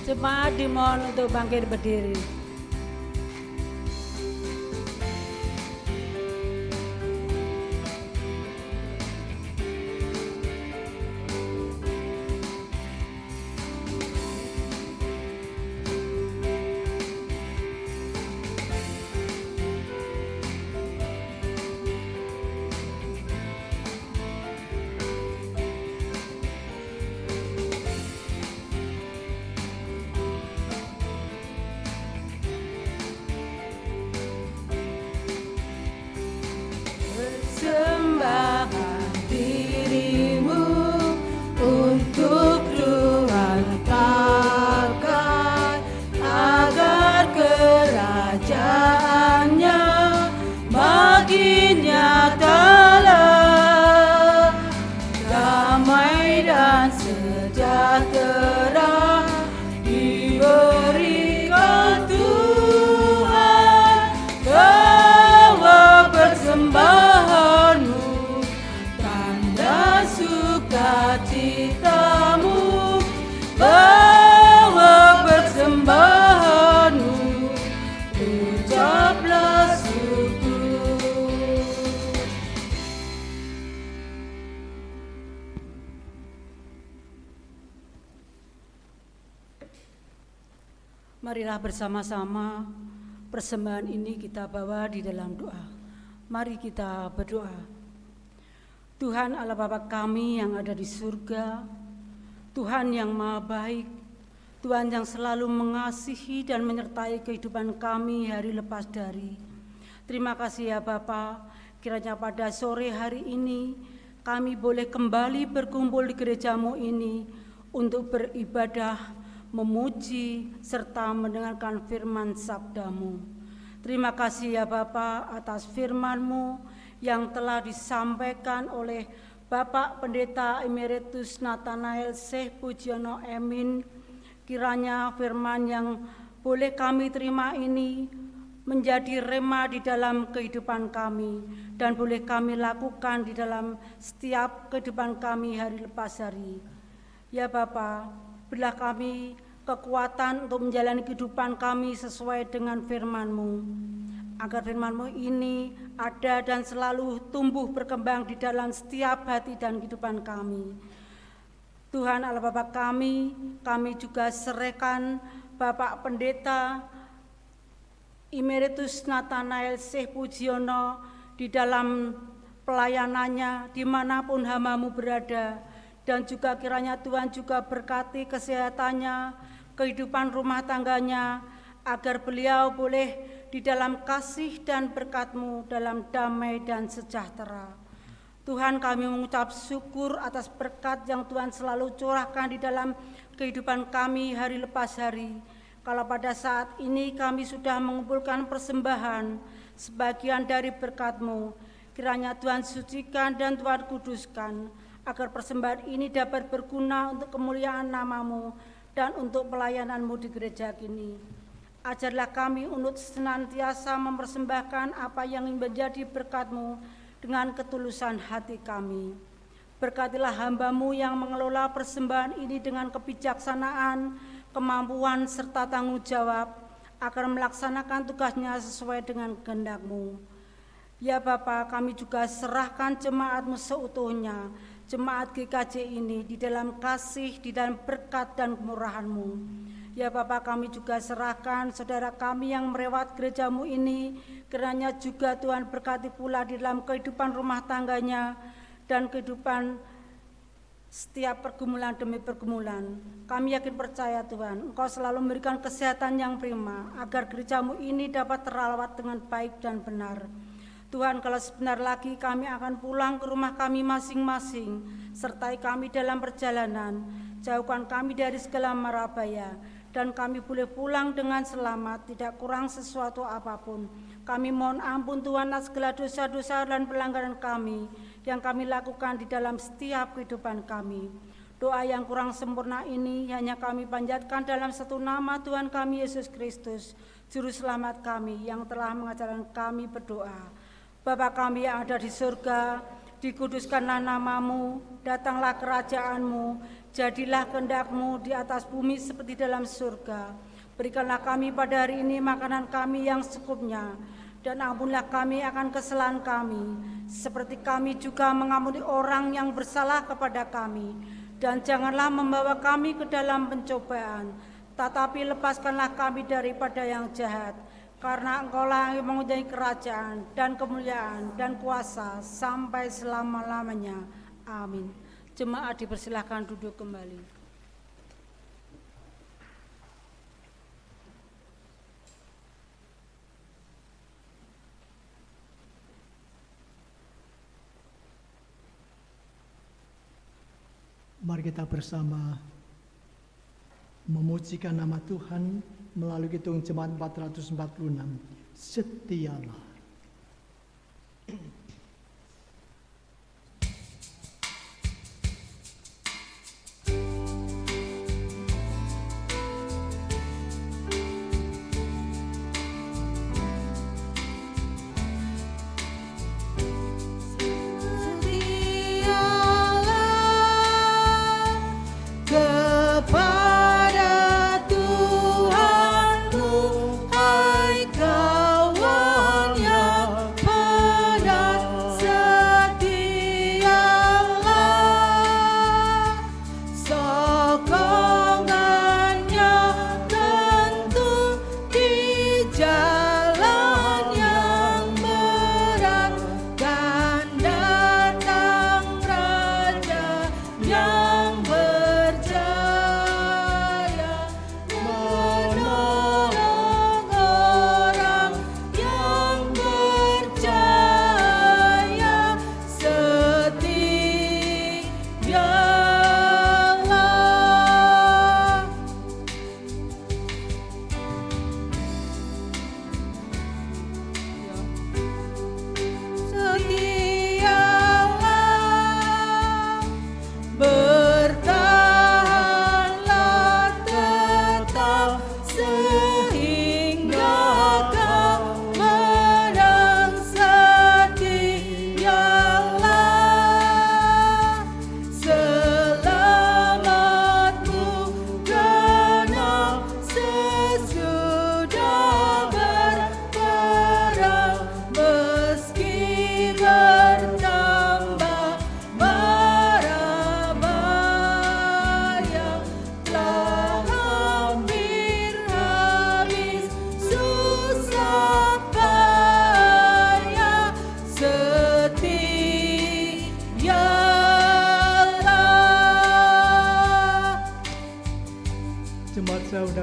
[SPEAKER 6] Jemaat dimohon untuk bangkit berdiri. Persembahan dirimu untuk Tuhan pakai agar kerajaannya makin nyatalah, damai dan sejahtera diberikan Tuhan. Bawa persembahanmu, tanda sukacitamu. Bawa persembahanmu, ucaplah syukur. Marilah bersama-sama persembahan ini kita bawa di dalam doa. Mari kita berdoa. Tuhan Allah Bapa kami yang ada di surga, Tuhan yang maha baik, Tuhan yang selalu mengasihi dan menyertai kehidupan kami hari lepas dari. Terima kasih ya Bapa, kiranya pada sore hari ini kami boleh kembali berkumpul di gerejamu ini untuk beribadah, memuji, serta mendengarkan firman sabdamu. Terima kasih ya Bapa atas firman-Mu yang telah disampaikan oleh Bapak Pendeta Emeritus Nathanael Syekh Pujiono Emin. Kiranya firman yang boleh kami terima ini menjadi rema di dalam kehidupan kami dan boleh kami lakukan di dalam setiap kehidupan kami hari lepas hari. Ya Bapa, berilah kami kekuatan untuk menjalani kehidupan kami sesuai dengan firman-Mu, agar firman-Mu ini ada dan selalu tumbuh berkembang di dalam setiap hati dan kehidupan kami. Tuhan Allah Bapa kami juga serahkan Bapak Pendeta Emeritus Nathanael Syekh Pujiono di dalam pelayanannya dimanapun hamba-Mu berada, dan juga kiranya Tuhan juga berkati kesehatannya, kehidupan rumah tangganya, agar beliau boleh di dalam kasih dan berkat-Mu dalam damai dan sejahtera. Tuhan, kami mengucap syukur atas berkat yang Tuhan selalu curahkan di dalam kehidupan kami hari lepas hari. Kalau pada saat ini kami sudah mengumpulkan persembahan sebagian dari berkat-Mu, kiranya Tuhan sucikan dan Tuhan kuduskan, agar persembahan ini dapat berguna untuk kemuliaan nama-Mu dan untuk pelayanan-Mu di gereja ini. Ajarlah kami untuk senantiasa mempersembahkan apa yang menjadi berkat-Mu dengan ketulusan hati kami. Berkatilah hamba-Mu yang mengelola persembahan ini dengan kebijaksanaan, kemampuan, serta tanggung jawab, agar melaksanakan tugasnya sesuai dengan kehendak-Mu. Ya Bapa, kami juga serahkan jemaat-Mu seutuhnya, jemaat GKJ ini di dalam kasih, di dalam berkat dan kemurahan-Mu. Ya Bapa, kami juga serahkan saudara kami yang merewat gereja-Mu ini, kiranya juga Tuhan berkati pula di dalam kehidupan rumah tangganya dan kehidupan setiap pergumulan demi pergumulan. Kami yakin percaya Tuhan, Engkau selalu memberikan kesehatan yang prima, agar gereja-Mu ini dapat terawat dengan baik dan benar. Tuhan, kalau sebentar lagi kami akan pulang ke rumah kami masing-masing, sertai kami dalam perjalanan, jauhkan kami dari segala mara bahaya, dan kami boleh pulang dengan selamat, tidak kurang sesuatu apapun. Kami mohon ampun Tuhan atas segala dosa-dosa dan pelanggaran kami yang kami lakukan di dalam setiap kehidupan kami. Doa yang kurang sempurna ini hanya kami panjatkan dalam satu nama Tuhan kami Yesus Kristus, Juru Selamat kami yang telah mengajarkan kami berdoa. Bapa kami yang ada di surga, dikuduskanlah nama-Mu, datanglah kerajaan-Mu, Jadilah kehendak-Mu di atas bumi seperti dalam surga. Berikanlah kami pada hari ini makanan kami yang secukupnya, dan ampunilah kami akan kesalahan kami, seperti kami juga mengampuni orang yang bersalah kepada kami. Dan janganlah membawa kami ke dalam pencobaan, tetapi lepaskanlah kami daripada yang jahat. Karena Engkaulah yang mempunyai kerajaan dan kemuliaan dan kuasa sampai selama-lamanya. Amin. Jemaat dipersilahkan duduk kembali.
[SPEAKER 3] Mari kita bersama memujikan nama Tuhan melalui Kidung Jemaat 446. Setialah.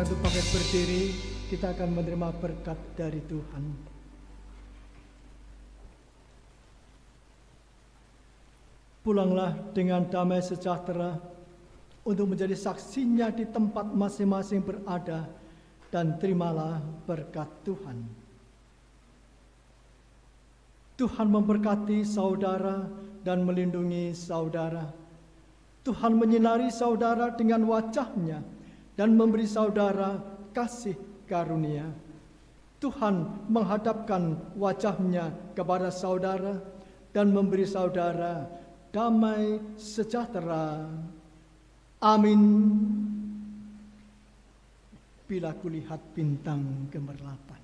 [SPEAKER 3] Untuk bangkit berdiri, kita akan menerima berkat dari Tuhan. Pulanglah dengan damai sejahtera untuk menjadi saksinya di tempat masing-masing berada, dan terimalah berkat Tuhan. Tuhan memberkati saudara dan melindungi saudara. Tuhan menyinari saudara dengan wajah-Nya dan memberi saudara kasih karunia. Tuhan menghadapkan wajah-Nya kepada saudara dan memberi saudara damai sejahtera. Amin. Bila kulihat bintang gemerlapan,